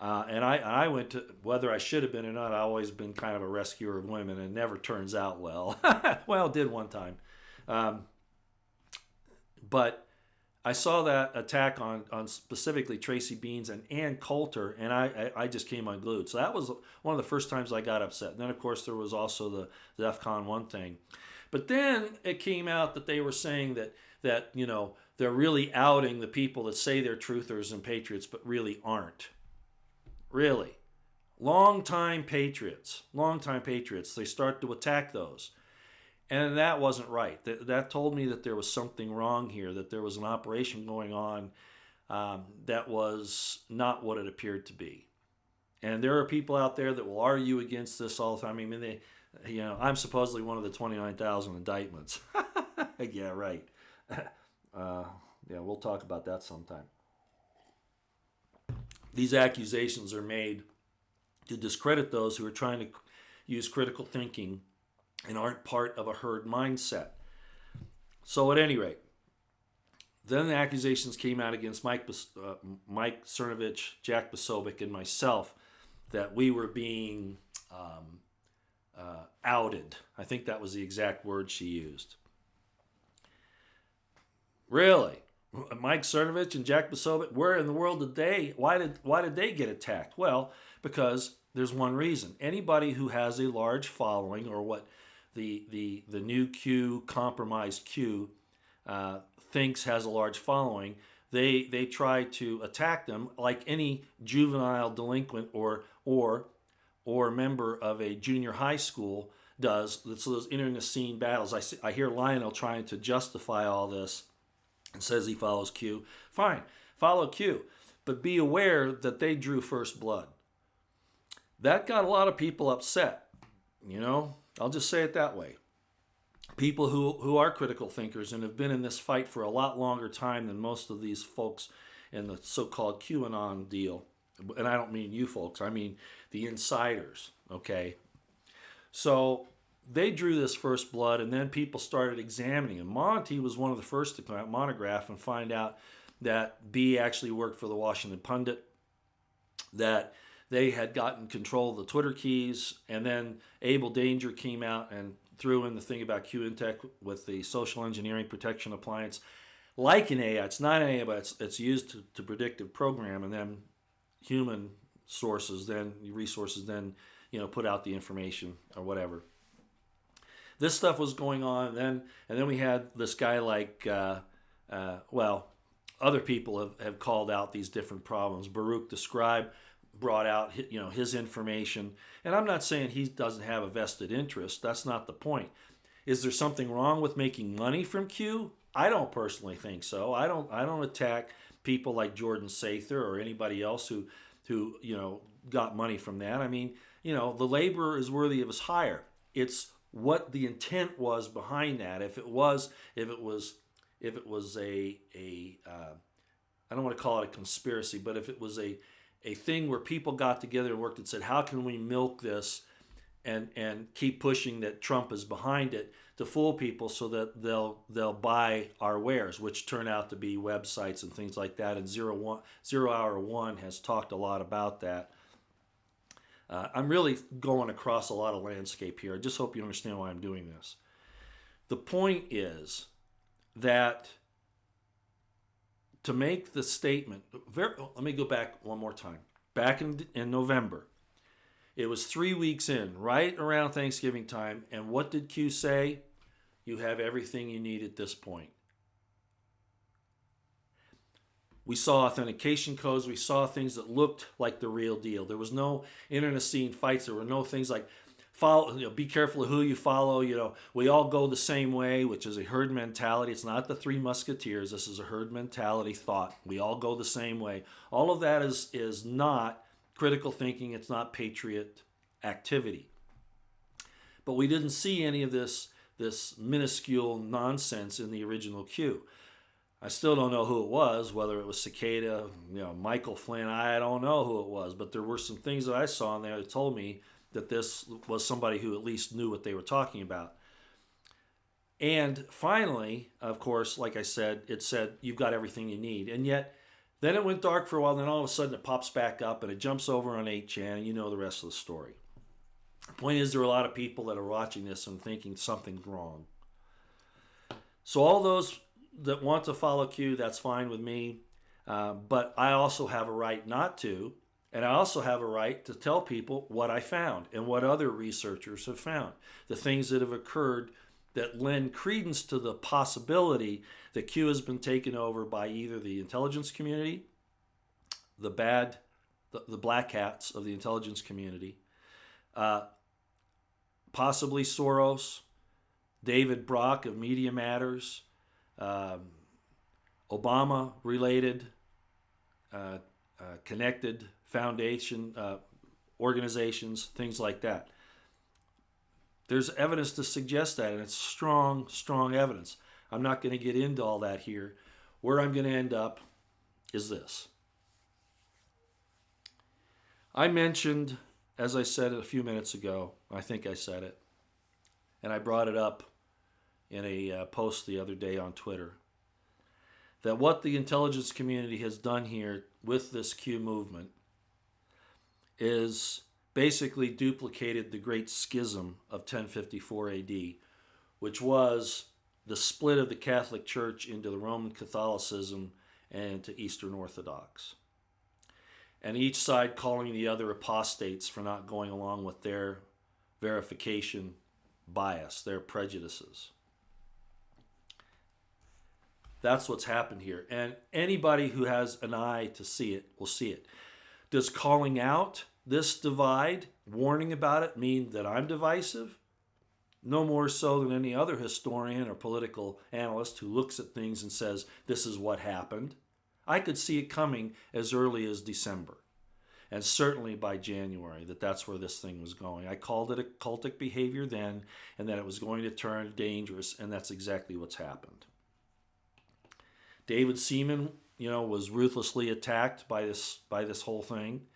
And I went to, whether I should have been or not, I've always been kind of a rescuer of women, and it never turns out well. Well, it did one time. But I saw that attack on specifically Tracy Beans and Ann Coulter, and I just came unglued. So that was one of the first times I got upset. And then, of course, there was also the DEFCON 1 thing. But then it came out that they were saying that they're really outing the people that say they're truthers and patriots, but really aren't. Really. Longtime patriots. They start to attack those. And that wasn't right. That told me that there was something wrong here, that there was an operation going on that was not what it appeared to be. And there are people out there that will argue against this all the time. I mean, I'm supposedly one of the 29,000 indictments. Yeah, right. We'll talk about that sometime. These accusations are made to discredit those who are trying to use critical thinking and aren't part of a herd mindset. So at any rate, then the accusations came out against Mike Cernovich, Jack Posobiec, and myself that we were being outed. I think that was the exact word she used. Really? Mike Cernovich and Jack Posobiec, where in the world did they, why did they get attacked? Well, because there's one reason. Anybody who has a large following, or what the new Q, compromised Q, thinks has a large following, they try to attack them like any juvenile delinquent or member of a junior high school does. So those entering the scene battles. I hear Lionel trying to justify all this and says he follows Q. Fine, follow Q, but be aware that they drew first blood. That got a lot of people upset. I'll just say it that way. People who are critical thinkers and have been in this fight for a lot longer time than most of these folks in the so-called QAnon deal. And I don't mean you folks, I mean the insiders, okay? So they drew this first blood, and then people started examining. And Monty was one of the first to come out, Monograph, and find out that B actually worked for the Washington Pundit. that they had gotten control of the Twitter keys, and then Abel Danger came out and threw in the thing about QIntech with the social engineering protection appliance, like an AI. It's not an AI, but it's used to predictive program, and then human sources, then resources, then put out the information or whatever. This stuff was going on, and then we had this guy like, other people have called out these different problems. Baruch the scribe brought out his information, and I'm not saying he doesn't have a vested interest. That's not the point. Is there something wrong with making money from Q? I don't personally think so. I don't attack people like Jordan Sather or anybody else who got money from that. I mean, the laborer is worthy of his hire. It's what the intent was behind that. If it was a I don't want to call it a conspiracy, but if it was a thing where people got together and worked and said, how can we milk this and keep pushing that Trump is behind it to fool people so that they'll buy our wares, which turn out to be websites and things like that. And Zero Hour One has talked a lot about that. I'm really going across a lot of landscape here. I just hope you understand why I'm doing this. The point is that to make the statement, let me go back one more time. Back in November, it was 3 weeks in, right around Thanksgiving time, and what did Q say? You have everything you need at this point. We saw authentication codes. We saw things that looked like the real deal. There was no internecine fights. There were no things like follow. Be careful of who you follow. We all go the same way, which is a herd mentality. It's not the Three Musketeers. This is a herd mentality thought. We all go the same way. All of that is not critical thinking. It's not patriot activity. But we didn't see any of this minuscule nonsense in the original Q. I still don't know who it was, whether it was Cicada, Michael Flynn. I don't know who it was, but there were some things that I saw in there that told me that this was somebody who at least knew what they were talking about. And finally, of course, like I said, it said, you've got everything you need. And yet, then it went dark for a while, then all of a sudden it pops back up and it jumps over on 8chan, and you know the rest of the story. The point is, there are a lot of people that are watching this and thinking something's wrong. So all those that want to follow Q, that's fine with me. But I also have a right not to. And I also have a right to tell people what I found and what other researchers have found. The things that have occurred that lend credence to the possibility that Q has been taken over by either the intelligence community, the black hats of the intelligence community, possibly Soros, David Brock of Media Matters, Obama-related, connected foundation organizations, things like that. There's evidence to suggest that, and it's strong, strong evidence. I'm not going to get into all that here. Where I'm going to end up is this. I mentioned, as I said a few minutes ago, I think I said it, and I brought it up in a post the other day on Twitter, that what the intelligence community has done here with this Q movement is basically duplicated the Great Schism of 1054 AD, which was the split of the Catholic Church into the Roman Catholicism and to Eastern Orthodox. And each side calling the other apostates for not going along with their verification bias, their prejudices. That's what's happened here. And anybody who has an eye to see it will see it. Does calling out this divide, warning about it, mean that I'm divisive? No more so than any other historian or political analyst who looks at things and says, this is what happened. I could see it coming as early as December. And certainly by January, that's where this thing was going. I called it occultic behavior then, and that it was going to turn dangerous, and that's exactly what's happened. David Seaman, was ruthlessly attacked by this whole thing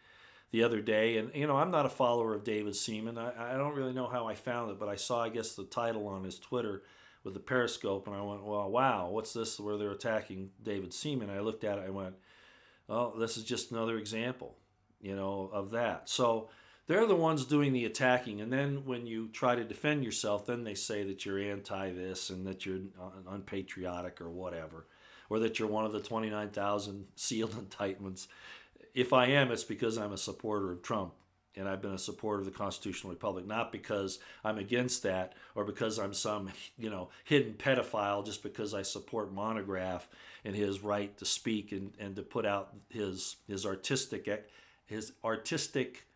the other day. And, I'm not a follower of David Seaman. I don't really know how I found it, but I saw, I guess, the title on his Twitter with the Periscope, and I went, well, wow, what's this where they're attacking David Seaman? I looked at it, I went, oh, this is just another example. of that. So they're the ones doing the attacking. And then when you try to defend yourself, then they say that you're anti this and that you're unpatriotic or whatever, or that you're one of the 29,000 sealed indictments. If I am, it's because I'm a supporter of Trump. And I've been a supporter of the constitutional republic, not because I'm against that or because I'm some, hidden pedophile just because I support Monograph and his right to speak and to put out his artistic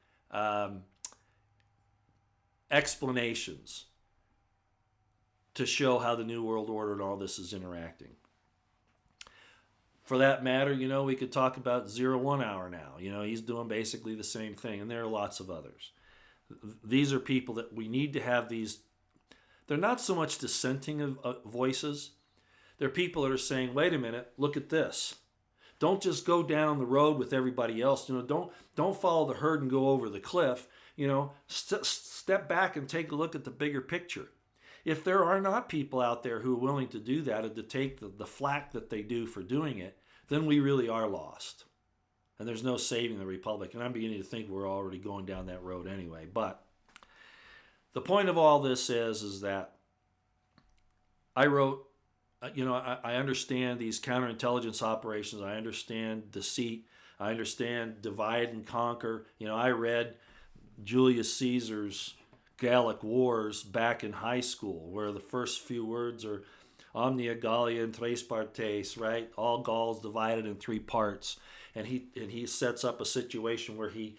explanations to show how the New World Order and all this is interacting. For that matter, we could talk about 01 Hour now. He's doing basically the same thing, and there are lots of others. These are people that we need to have these. They're not so much dissenting voices. They're people that are saying, wait a minute, look at this. Don't just go down the road with everybody else. Don't follow the herd and go over the cliff. Step back and take a look at the bigger picture. If there are not people out there who are willing to do that and to take the flack that they do for doing it, then we really are lost. And there's no saving the republic. And I'm beginning to think we're already going down that road anyway. But the point of all this is that I wrote, I understand these counterintelligence operations. I understand deceit. I understand divide and conquer. I read Julius Caesar's Gallic Wars back in high school, where the first few words are Omnia Gallia in tres partes, right? All Gauls divided in three parts. And he sets up a situation where he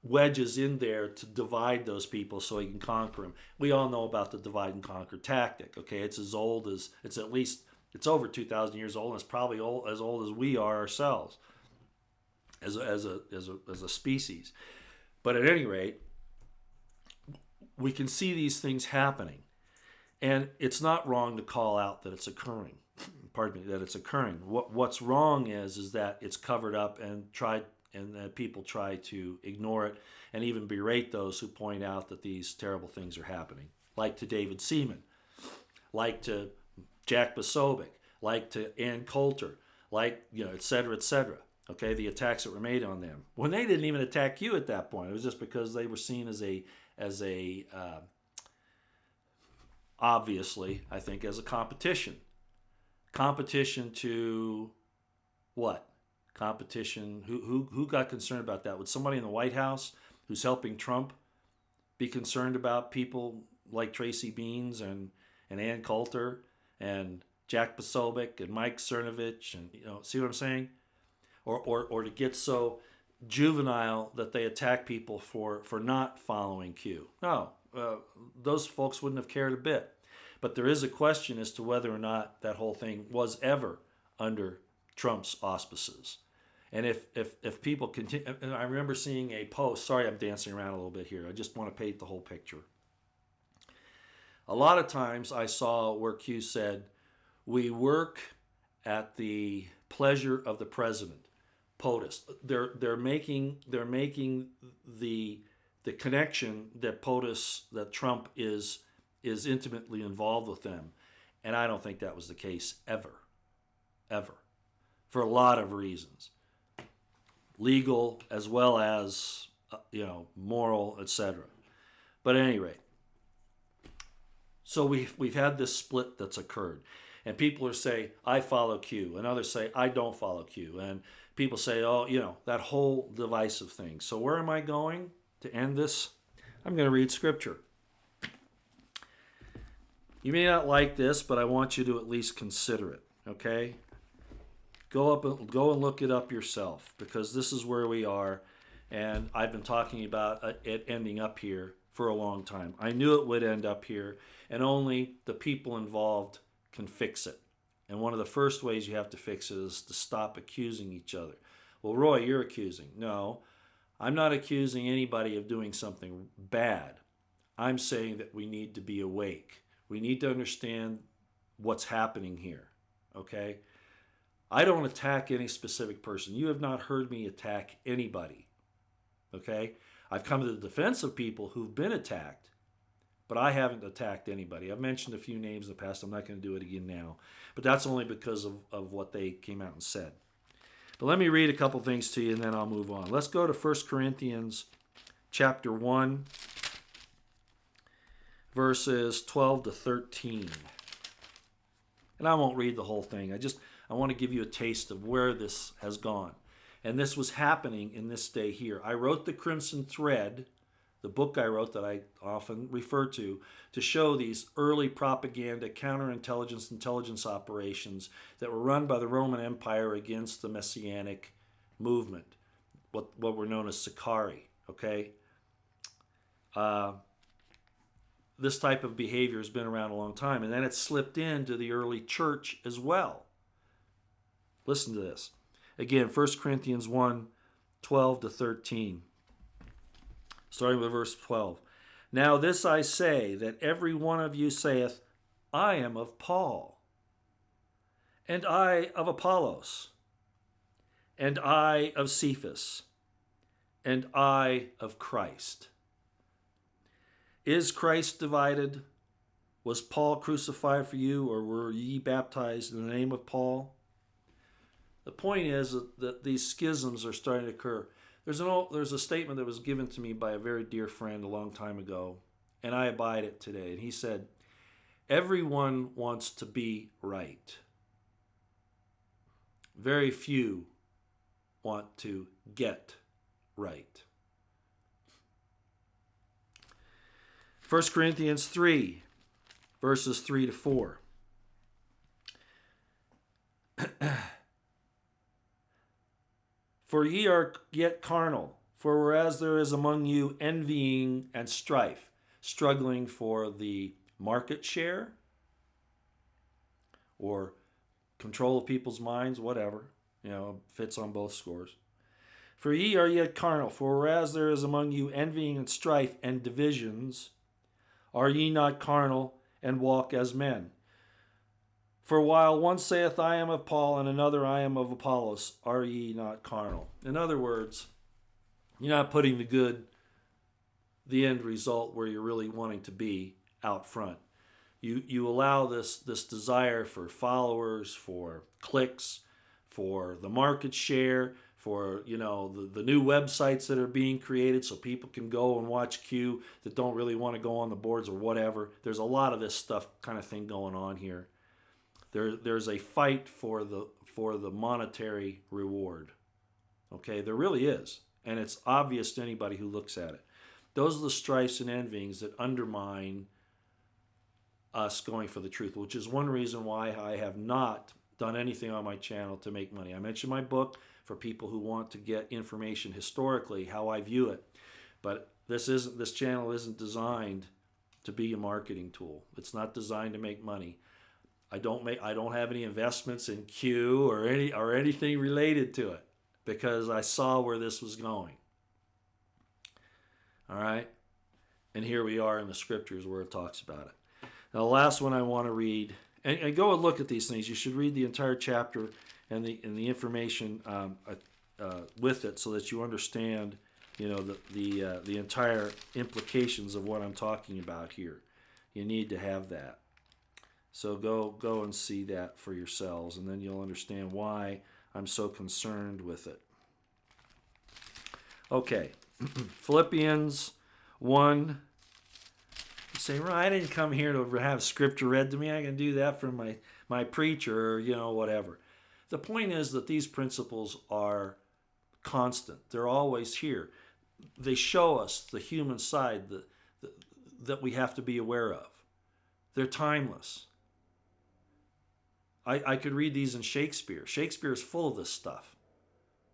wedges in there to divide those people so he can conquer them. We all know about the divide and conquer tactic, okay? It's as old as, it's over 2,000 years old, and it's probably as old as we are ourselves as a species. But at any rate, we can see these things happening. And it's not wrong to call out that it's occurring. That it's occurring. What's wrong is that it's covered up and that people try to ignore it and even berate those who point out that these terrible things are happening. Like to David Seaman, like to Jack Posobiec, like to Ann Coulter, like, et cetera, et cetera. Okay, the attacks that were made on them. When they didn't even attack you at that point. It was just because they were seen as obviously, I think, as a competition. Competition to what? Competition. Who got concerned about that? Would somebody in the White House who's helping Trump be concerned about people like Tracy Beans and Ann Coulter and Jack Posobiec and Mike Cernovich and see what I'm saying? Or to get so juvenile that they attack people for not following Q. No, those folks wouldn't have cared a bit. But there is a question as to whether or not that whole thing was ever under Trump's auspices. And if people continue, and I remember seeing a post, sorry I'm dancing around a little bit here, I just want to paint the whole picture. A lot of times I saw where Q said, we work at the pleasure of the president. POTUS. They're making the connection that POTUS, that Trump is intimately involved with them, and I don't think that was the case ever, for a lot of reasons, legal as well as moral, etc. But at any rate, so we've had this split that's occurred, and people are saying I follow Q, and others say I don't follow Q, and people say, that whole divisive thing. So where am I going to end this? I'm going to read scripture. You may not like this, but I want you to at least consider it, okay? Go and look it up yourself, because this is where we are, and I've been talking about it ending up here for a long time. I knew it would end up here, and only the people involved can fix it. And one of the first ways you have to fix it is to stop accusing each other. Well, Roy, you're accusing. No, I'm not accusing anybody of doing something bad. I'm saying that we need to be awake. We need to understand what's happening here, okay? I don't attack any specific person. You have not heard me attack anybody, okay? I've come to the defense of people who've been attacked, but I haven't attacked anybody. I've mentioned a few names in the past. I'm not going to do it again now. But that's only because of what they came out and said. But let me read a couple things to you and then I'll move on. Let's go to 1 Corinthians chapter 1, verses 12 to 13. And I won't read the whole thing. I want to give you a taste of where this has gone. And this was happening in this day here. I wrote The Crimson Thread, the book I wrote that I often refer to show these early propaganda, counterintelligence, intelligence operations that were run by the Roman Empire against the Messianic movement, what were known as Sicarii, okay? This type of behavior has been around a long time, and then it slipped into the early church as well. Listen to this. Again, 1 Corinthians 1, 12 to 13. Starting with verse 12. Now this I say, that every one of you saith, I am of Paul, and I of Apollos, and I of Cephas, and I of Christ. Is Christ divided? Was Paul crucified for you, or were ye baptized in the name of Paul? The point is that these schisms are starting to occur. There's a statement that was given to me by a very dear friend a long time ago, and I abide it today. And he said, everyone wants to be right. Very few want to get right. 1 Corinthians 3, verses 3 to 4. For ye are yet carnal, for whereas there is among you envying and strife, struggling for the market share or control of people's minds, whatever, fits on both scores. For ye are yet carnal, for whereas there is among you envying and strife and divisions, are ye not carnal and walk as men? For while one saith, I am of Paul, and another, I am of Apollos, are ye not carnal? In other words, you're not putting the end result where you're really wanting to be out front. You allow this desire for followers, for clicks, for the market share, for the new websites that are being created so people can go and watch Q that don't really want to go on the boards or whatever. There's a lot of this stuff kind of thing going on here. There's a fight for the monetary reward. Okay, there really is. And it's obvious to anybody who looks at it. Those are the strifes and envyings that undermine us going for the truth, which is one reason why I have not done anything on my channel to make money. I mentioned my book for people who want to get information historically, how I view it. But this channel isn't designed to be a marketing tool. It's not designed to make money. I don't have any investments in Q or anything related to it because I saw where this was going. All right? And here we are in the scriptures where it talks about it. Now, the last one I want to read, and go and look at these things. You should read the entire chapter and the information with it so that you understand, the entire implications of what I'm talking about here. You need to have that. So go and see that for yourselves, and then you'll understand why I'm so concerned with it. Okay, Philippians 1. You say, well, I didn't come here to have scripture read to me. I can do that from my preacher or, whatever. The point is that these principles are constant. They're always here. They show us the human side that we have to be aware of. They're timeless. I could read these in Shakespeare. Shakespeare is full of this stuff.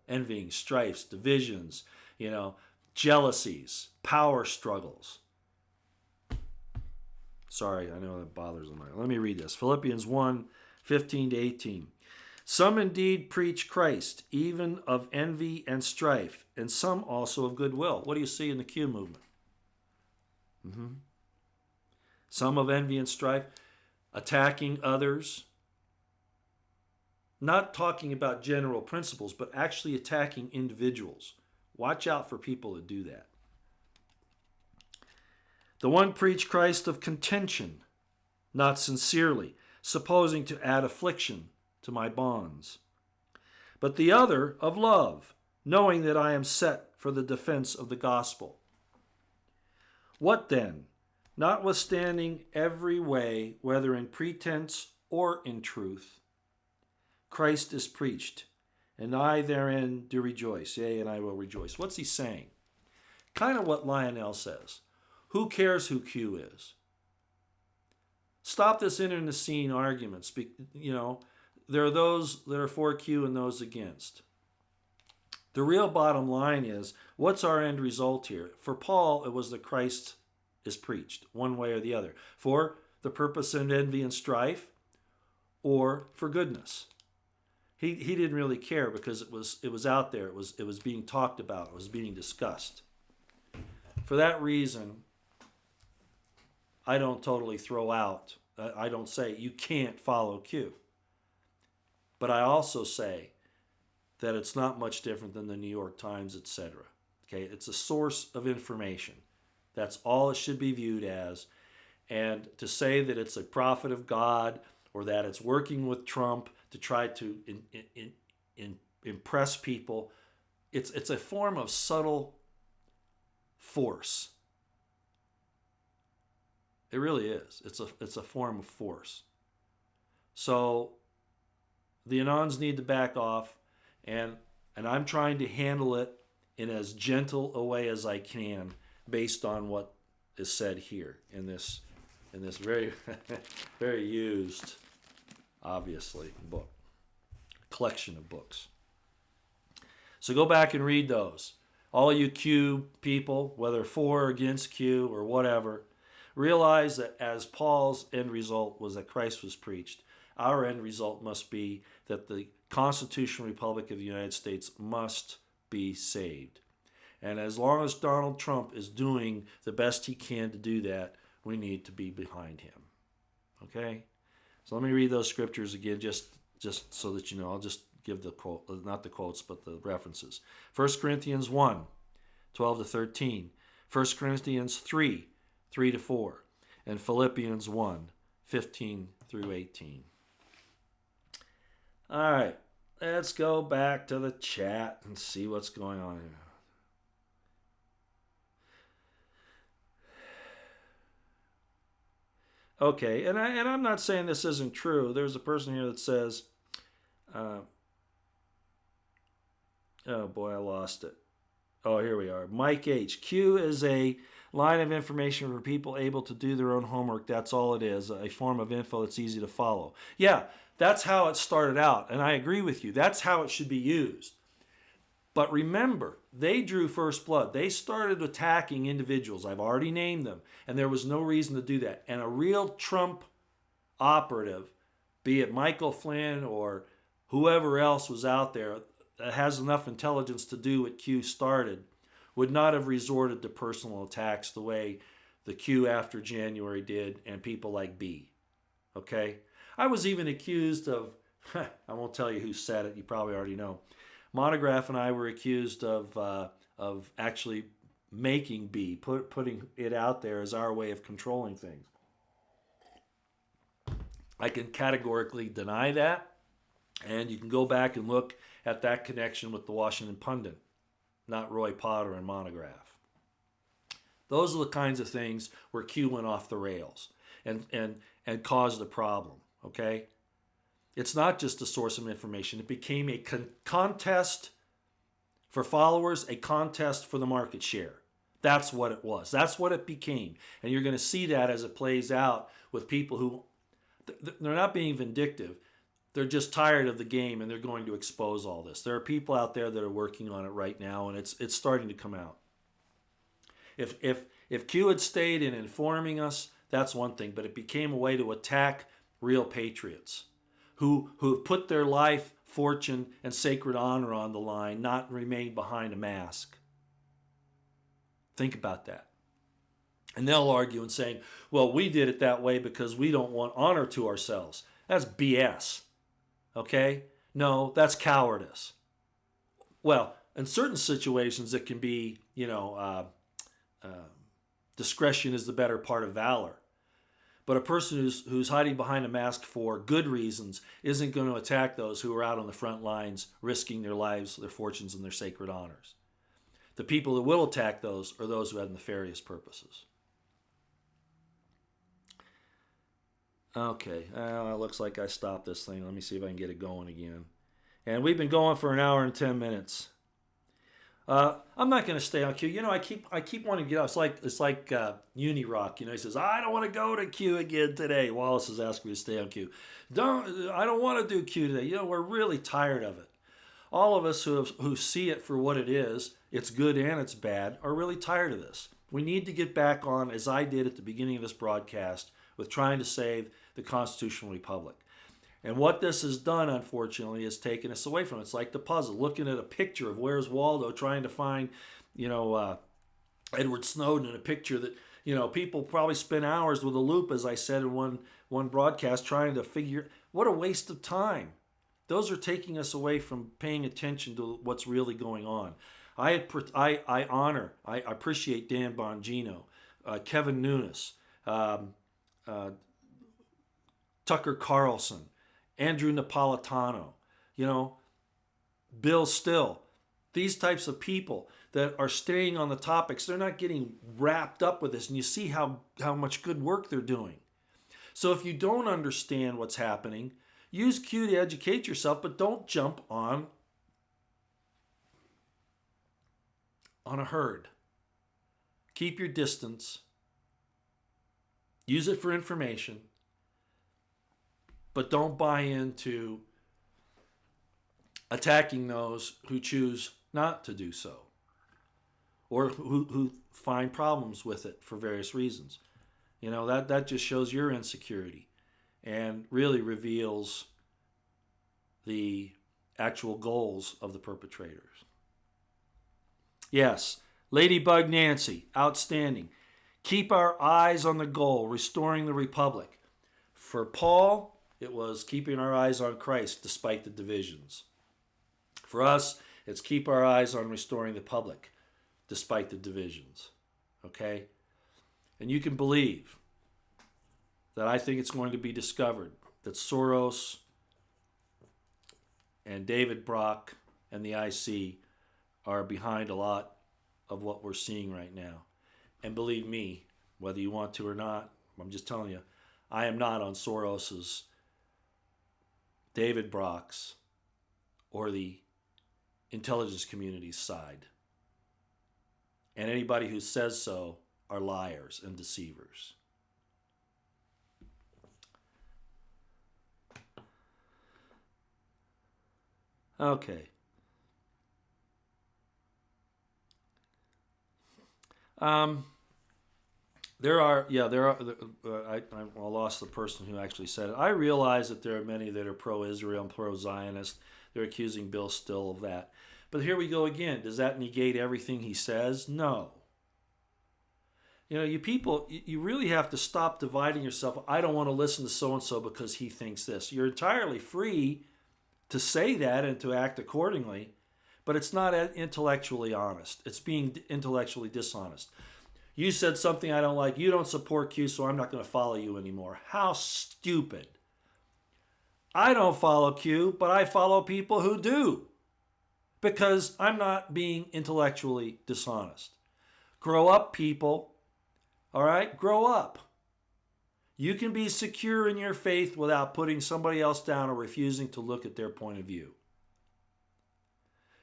Envying, strifes, divisions, jealousies, power struggles. Sorry, I know that bothers them. Let me read this. Philippians 1, 15 to 18. Some indeed preach Christ, even of envy and strife, and some also of goodwill. What do you see in the Q movement? Some of envy and strife, attacking others. Not talking about general principles, but actually attacking individuals. Watch out for people that do that. The one preach Christ of contention, not sincerely, supposing to add affliction to my bonds. but the other of love, knowing that I am set for the defense of the gospel. What then? Notwithstanding every way, whether in pretense or in truth, Christ is preached, and I therein do rejoice, yea, and I will rejoice. What's he saying? Kind of what Lionel says. Who cares who Q is? Stop this internecine arguments. There are those that are for Q and those against. The real bottom line is, what's our end result here? For Paul, it was that Christ is preached, one way or the other, for the purpose of envy and strife, or for goodness. He didn't really care because it was out there. It was being talked about. It was being discussed. For that reason, I don't totally throw out. I don't say you can't follow Q. But I also say that it's not much different than the New York Times, etc. Okay, it's a source of information. That's all it should be viewed as. And to say that it's a prophet of God or that it's working with Trump to try to impress people, it's a form of subtle force. It really is. It's a form of force. So the Anons need to back off, and I'm trying to handle it in as gentle a way as I can based on what is said here in this very very used, obviously, book, collection of books. So go back and read those. All you Q people, whether for or against Q or whatever, realize that as Paul's end result was that Christ was preached, our end result must be that the Constitutional Republic of the United States must be saved. And as long as Donald Trump is doing the best he can to do that, we need to be behind him. Okay? So let me read those scriptures again just so that you know. I'll just give the quote, not the quotes, but the references. 1 Corinthians 1, 12 to 13. 1 Corinthians 3, 3 to 4. And Philippians 1, 15 through 18. All right, let's go back to the chat and see what's going on here. Okay, and I'm not saying this isn't true. There's a person here that says, oh boy, I lost it. Oh, here we are. Mike H. Q is a line of information for people able to do their own homework. That's all it is, a form of info that's easy to follow. Yeah, that's how it started out, and I agree with you. That's how it should be used. But remember, they drew first blood. They started attacking individuals. I've already named them, and there was no reason to do that. And a real Trump operative, be it Michael Flynn or whoever else was out there that has enough intelligence to do what Q started, would not have resorted to personal attacks the way the Q after January did and people like B. Okay? I was even accused of, I won't tell you who said it, you probably already know. Monograph and I were accused of actually making B, putting it out there as our way of controlling things. I can categorically deny that, and you can go back and look at that connection with the Washington Pundit, not Roy Potter and Monograph. Those are the kinds of things where Q went off the rails and caused a problem, okay? It's not just a source of information. It became a contest for followers, a contest for the market share. That's what it was. That's what it became. And you're going to see that as it plays out with people who, they're not being vindictive. They're just tired of the game and they're going to expose all this. There are people out there that are working on it right now, and it's starting to come out. If Q had stayed in informing us, that's one thing, but it became a way to attack real patriots who have put their life, fortune, and sacred honor on the line, not remain behind a mask. Think about that. And they'll argue and saying, well, we did it that way because we don't want honor to ourselves. That's BS. Okay? No, that's cowardice. Well, in certain situations it can be, discretion is the better part of valor. But a person who's hiding behind a mask for good reasons isn't going to attack those who are out on the front lines risking their lives, their fortunes, and their sacred honors. The people that will attack those are those who have nefarious purposes. Okay, well, it looks like I stopped this thing. Let me see if I can get it going again. And we've been going for an hour and 10 minutes. I'm not going to stay on cue. You know, I keep wanting to get out. It's like Uni Rock. You know, he says, I don't want to go to Q again today. Wallace has asked me to stay on Q. I don't want to do Q today. You know, we're really tired of it. All of us who see it for what it is, it's good and it's bad, are really tired of this. We need to get back on, as I did at the beginning of this broadcast, with trying to save the constitutional republic. And what this has done, unfortunately, is taken us away from it. It's like the puzzle, looking at a picture of Where's Waldo, trying to find, Edward Snowden in a picture that, people probably spend hours with a loop, as I said in one broadcast, trying to figure. What a waste of time. Those are taking us away from paying attention to what's really going on. I appreciate Dan Bongino, Kevin Nunes, Tucker Carlson, Andrew Napolitano, Bill Still. These types of people that are staying on the topics, they're not getting wrapped up with this. And you see how much good work they're doing. So if you don't understand what's happening, use Q to educate yourself, but don't jump on a herd. Keep your distance. Use it for information. But don't buy into attacking those who choose not to do so, or who find problems with it for various reasons. That just shows your insecurity and really reveals the actual goals of the perpetrators. Yes, Ladybug Nancy, outstanding. Keep our eyes on the goal, restoring the republic. For Paul, it was keeping our eyes on Christ despite the divisions. For us, it's keep our eyes on restoring the public despite the divisions. Okay? And you can believe that I think it's going to be discovered that Soros and David Brock and the IC are behind a lot of what we're seeing right now. And believe me, whether you want to or not, I'm just telling you, I am not on Soros's, David Brock's, or the intelligence community's side. And anybody who says so are liars and deceivers. Okay. I lost the person who actually said it. I realize that there are many that are pro-Israel and pro-Zionist. They're accusing Bill Still of that. But here we go again. Does that negate everything he says? No. You people, you really have to stop dividing yourself. I don't want to listen to so-and-so because he thinks this. You're entirely free to say that and to act accordingly, but it's not intellectually honest. It's being intellectually dishonest. You said something I don't like. You don't support Q, so I'm not going to follow you anymore. How stupid. I don't follow Q, but I follow people who do, because I'm not being intellectually dishonest. Grow up, people. All right? Grow up. You can be secure in your faith without putting somebody else down or refusing to look at their point of view.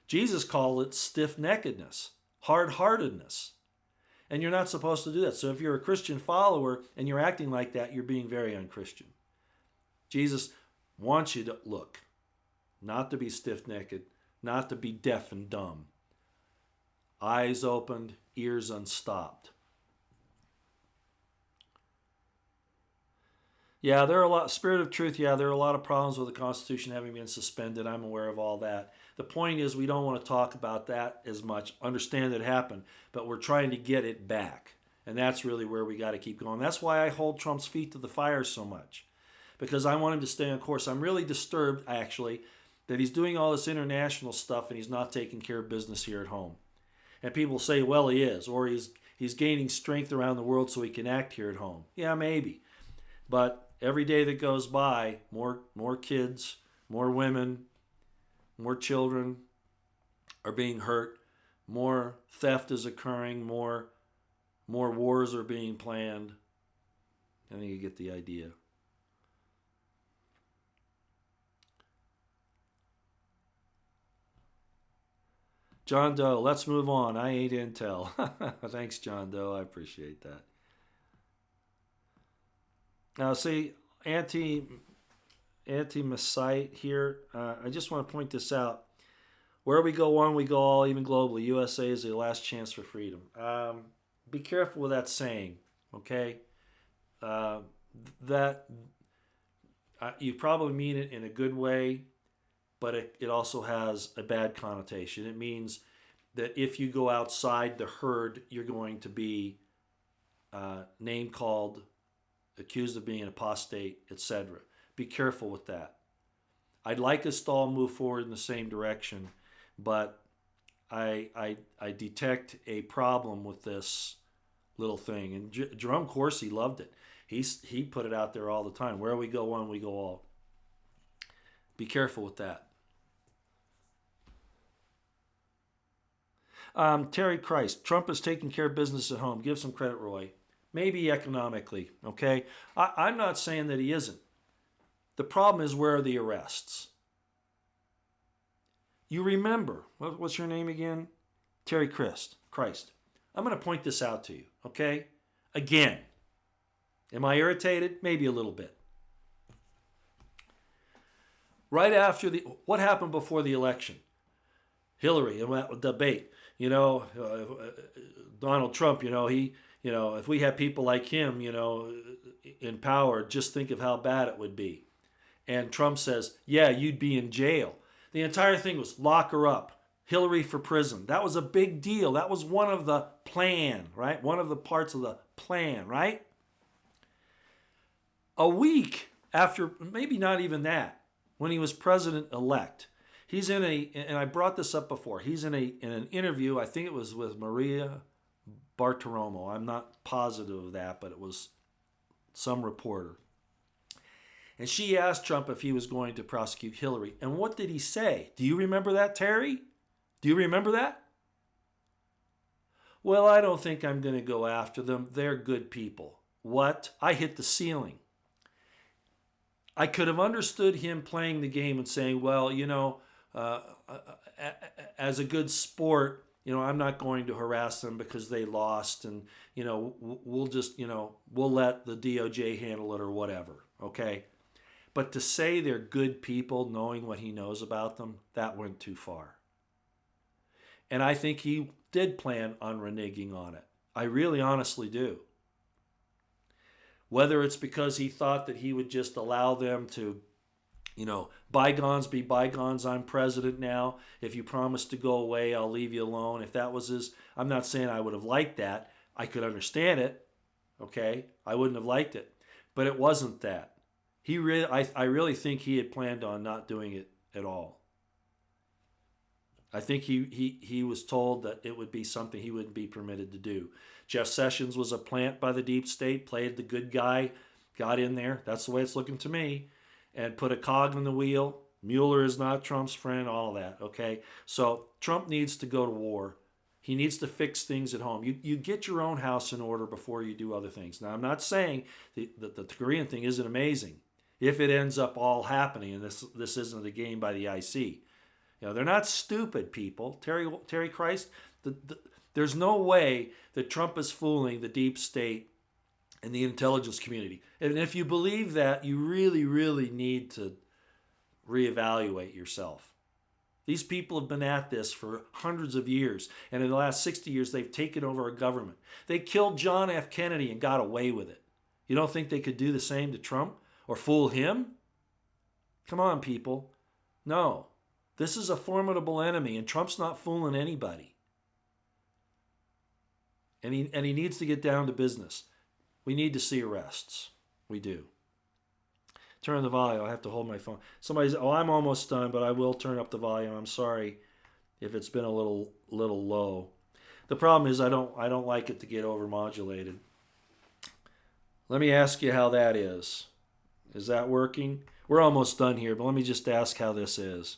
Jesus called it stiff-neckedness, hard-heartedness. And you're not supposed to do that. So if you're a Christian follower and you're acting like that, you're being very unchristian. Jesus wants you to look, not to be stiff-necked, not to be deaf and dumb. Eyes opened, ears unstopped. Yeah, there are a lot, Spirit of Truth, there are a lot of problems with the Constitution having been suspended. I'm aware of all that. The point is we don't want to talk about that as much, understand it happened, but we're trying to get it back. And that's really where we got to keep going. That's why I hold Trump's feet to the fire so much, because I want him to stay on course. I'm really disturbed, actually, that he's doing all this international stuff and he's not taking care of business here at home. And people say, well, he is, or he's gaining strength around the world so he can act here at home. Yeah, maybe. But every day that goes by, more kids, more women, more children are being hurt, more theft is occurring, more wars are being planned. I think you get the idea. John Doe, let's move on. I ain't intel. Thanks, John Doe. I appreciate that. Now, see, anti anti Masite here. I just want to point this out. Where we go one, we go all, even globally. USA is the last chance for freedom. Be careful with that saying, okay? Uh, that you probably mean it in a good way, but it also has a bad connotation. It means that if you go outside the herd, you're going to be name called, accused of being an apostate, etc. Be careful with that. I'd like us to all move forward in the same direction, but I detect a problem with this little thing. And Jerome Corsi loved it. He put it out there all the time. Where we go one, we go all. Be careful with that. Terry Christ, Trump is taking care of business at home. Give some credit, Roy. Maybe economically, okay? I'm not saying that he isn't. The problem is, where are the arrests? You remember, what's your name again? Terry Christ. I'm going to point this out to you, okay? Again. Am I irritated? Maybe a little bit. Right after what happened before the election? Hillary in that debate. Donald Trump, if we had people like him, in power, just think of how bad it would be. And Trump says, yeah, you'd be in jail. The entire thing was lock her up. Hillary for prison. That was a big deal. That was one of the plan, right? One of the parts of the plan, right? A week after, maybe not even that, when he was president-elect, he's in and I brought this up before, he's in an interview, I think it was with Maria Bartiromo. I'm not positive of that, but it was some reporter. And she asked Trump if he was going to prosecute Hillary. And what did he say? Do you remember that, Terry? Do you remember that? Well, I don't think I'm going to go after them. They're good people. What? I hit the ceiling. I could have understood him playing the game and saying, well, as a good sport, I'm not going to harass them because they lost, and, we'll just, we'll let the DOJ handle it or whatever, okay? But to say they're good people, knowing what he knows about them, that went too far. And I think he did plan on reneging on it. I really honestly do. Whether it's because he thought that he would just allow them to, bygones be bygones, I'm president now. If you promise to go away, I'll leave you alone. If that was his, I'm not saying I would have liked that. I could understand it, okay? I wouldn't have liked it. But it wasn't that. I really think he had planned on not doing it at all. I think he was told that it would be something he wouldn't be permitted to do. Jeff Sessions was a plant by the deep state, played the good guy, got in there. That's the way it's looking to me. And put a cog in the wheel. Mueller is not Trump's friend, all of that, okay? So Trump needs to go to war. He needs to fix things at home. You get your own house in order before you do other things. Now, I'm not saying that the Korean thing isn't amazing. If it ends up all happening, and this isn't a game by the IC. They're not stupid people. Terry Christ, there's no way that Trump is fooling the deep state and the intelligence community. And if you believe that, you really, really need to reevaluate yourself. These people have been at this for hundreds of years, and in the last 60 years, they've taken over a government. They killed John F. Kennedy and got away with it. You don't think they could do the same to Trump or fool him? Come on, people. No. This is a formidable enemy, and Trump's not fooling anybody. And he needs to get down to business. We need to see arrests. We do. Turn the volume. I have to hold my phone. Somebody's, I'm almost done, but I will turn up the volume. I'm sorry if it's been a little low. The problem is I don't like it to get overmodulated. Let me ask you how that is. Is that working? We're almost done here, but let me just ask how this is.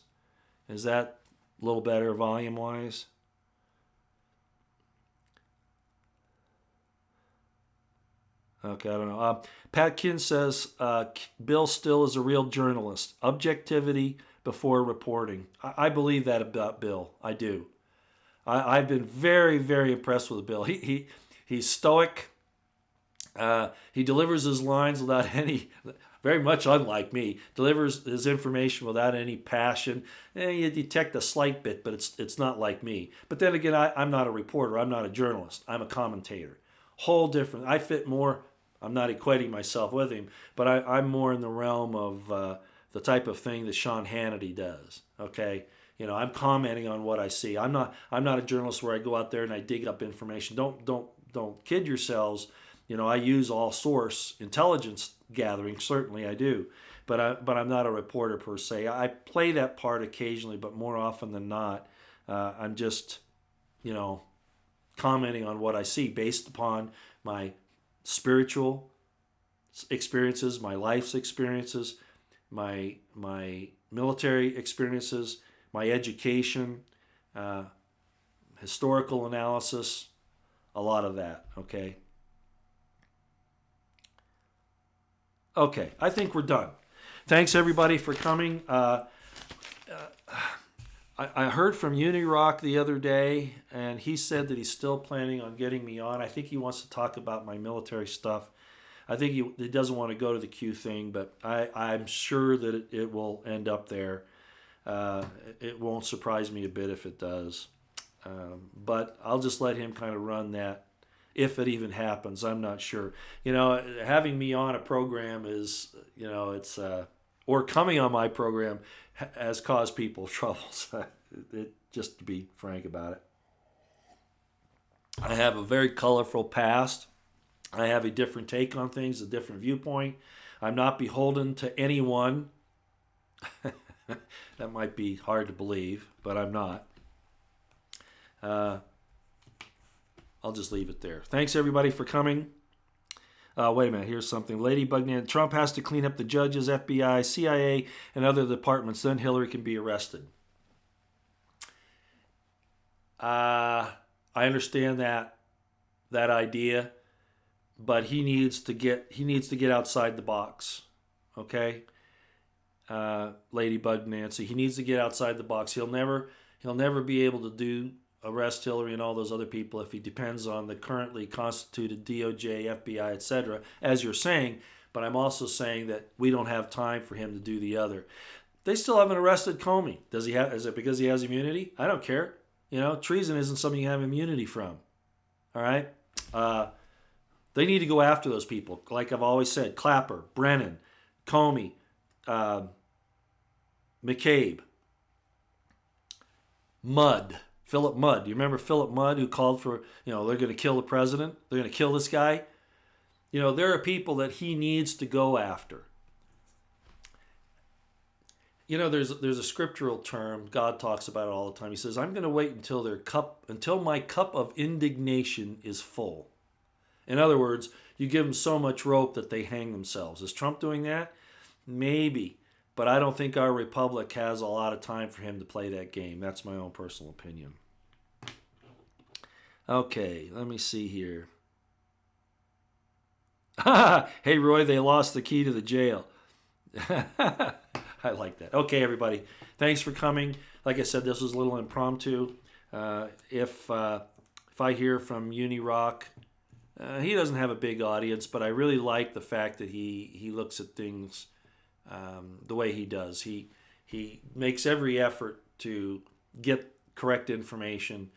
Is that a little better volume wise? Okay, I don't know. Pat Kinn says Bill Still is a real journalist. Objectivity before reporting. I believe that about Bill. I do. I've been very, very impressed with Bill. He's stoic. He delivers his lines without any, very much unlike me, delivers his information without any passion. You detect a slight bit, but it's not like me. But then again, I'm not a reporter. I'm not a journalist. I'm a commentator. Whole different. I fit more. I'm not equating myself with him, but I'm more in the realm of the type of thing that Sean Hannity does. Okay, I'm commenting on what I see. I'm not a journalist where I go out there and I dig up information. Don't kid yourselves. I use all source intelligence gathering. Certainly I do, but I'm not a reporter per se. I play that part occasionally, but more often than not, I'm just you know commenting on what I see based upon my spiritual experiences, my life's experiences, my military experiences, my education, uh, historical analysis, a lot of that. Okay, I think we're done. Thanks everybody for coming. I heard from Unirock the other day, and he said that he's still planning on getting me on. I think he wants to talk about my military stuff. I think he doesn't want to go to the Q thing, but I'm sure that it will end up there. It won't surprise me a bit if it does. But I'll just let him kind of run that. If it even happens, I'm not sure. Having me on a program is, it's, or coming on my program has caused people troubles. Just to be frank about it. I have a very colorful past. I have a different take on things, a different viewpoint. I'm not beholden to anyone. That might be hard to believe, but I'm not. I'll just leave it there. Thanks everybody for coming. Wait a minute, here's something. Ladybug Nan, Trump has to clean up the judges, FBI, CIA, and other departments. Then Hillary can be arrested. I understand that idea, but he needs to get outside the box. Okay, Ladybug Nancy, he needs to get outside the box. He'll never be able to arrest Hillary and all those other people if he depends on the currently constituted DOJ, FBI, etc. As you're saying, but I'm also saying that we don't have time for him to do the other. They still haven't arrested Comey. Is it because he has immunity? I don't care. Treason isn't something you have immunity from. All right. They need to go after those people. Like I've always said, Clapper, Brennan, Comey, McCabe, Mudd. Philip Mudd. Do you remember Philip Mudd who called for, they're going to kill the president? They're going to kill this guy? There are people that he needs to go after. There's a scriptural term. God talks about it all the time. He says, I'm going to wait until my cup of indignation is full. In other words, you give them so much rope that they hang themselves. Is Trump doing that? Maybe. But I don't think our republic has a lot of time for him to play that game. That's my own personal opinion. Okay, let me see here. Hey, Roy, they lost the key to the jail. I like that. Okay, everybody. Thanks for coming. Like I said, this was a little impromptu. If I hear from Unirock, he doesn't have a big audience, but I really like the fact that he looks at things the way he does. He makes every effort to get correct information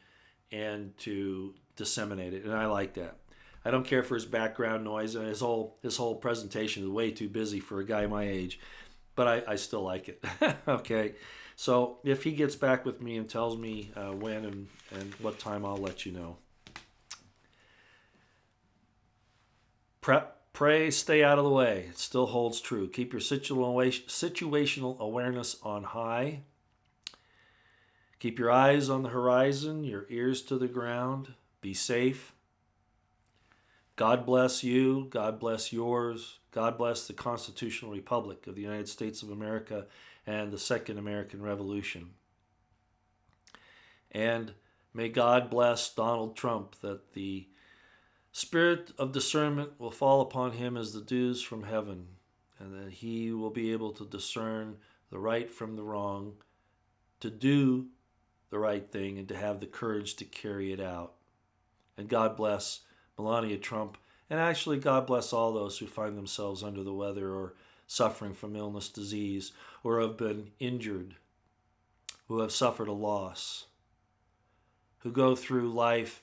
and to disseminate it, and I like that. I don't care for his background noise, and his whole presentation is way too busy for a guy my age, but I still like it. Okay, so if he gets back with me and tells me when and what time, I'll let you know. Pray, stay out of the way. It still holds true. Keep your situational awareness on high. Keep your eyes on the horizon, your ears to the ground. Be safe. God bless you. God bless yours. God bless the Constitutional Republic of the United States of America and the Second American Revolution. And may God bless Donald Trump, that the spirit of discernment will fall upon him as the dews from heaven, and that he will be able to discern the right from the wrong, to do the right thing, and to have the courage to carry it out. And God bless Melania Trump, and actually God bless all those who find themselves under the weather or suffering from illness, disease, or have been injured, who have suffered a loss, who go through life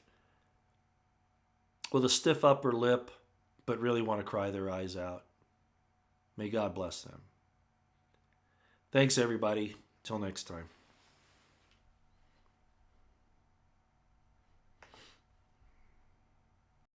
with a stiff upper lip but really want to cry their eyes out. May God bless them. Thanks, everybody. Till next time.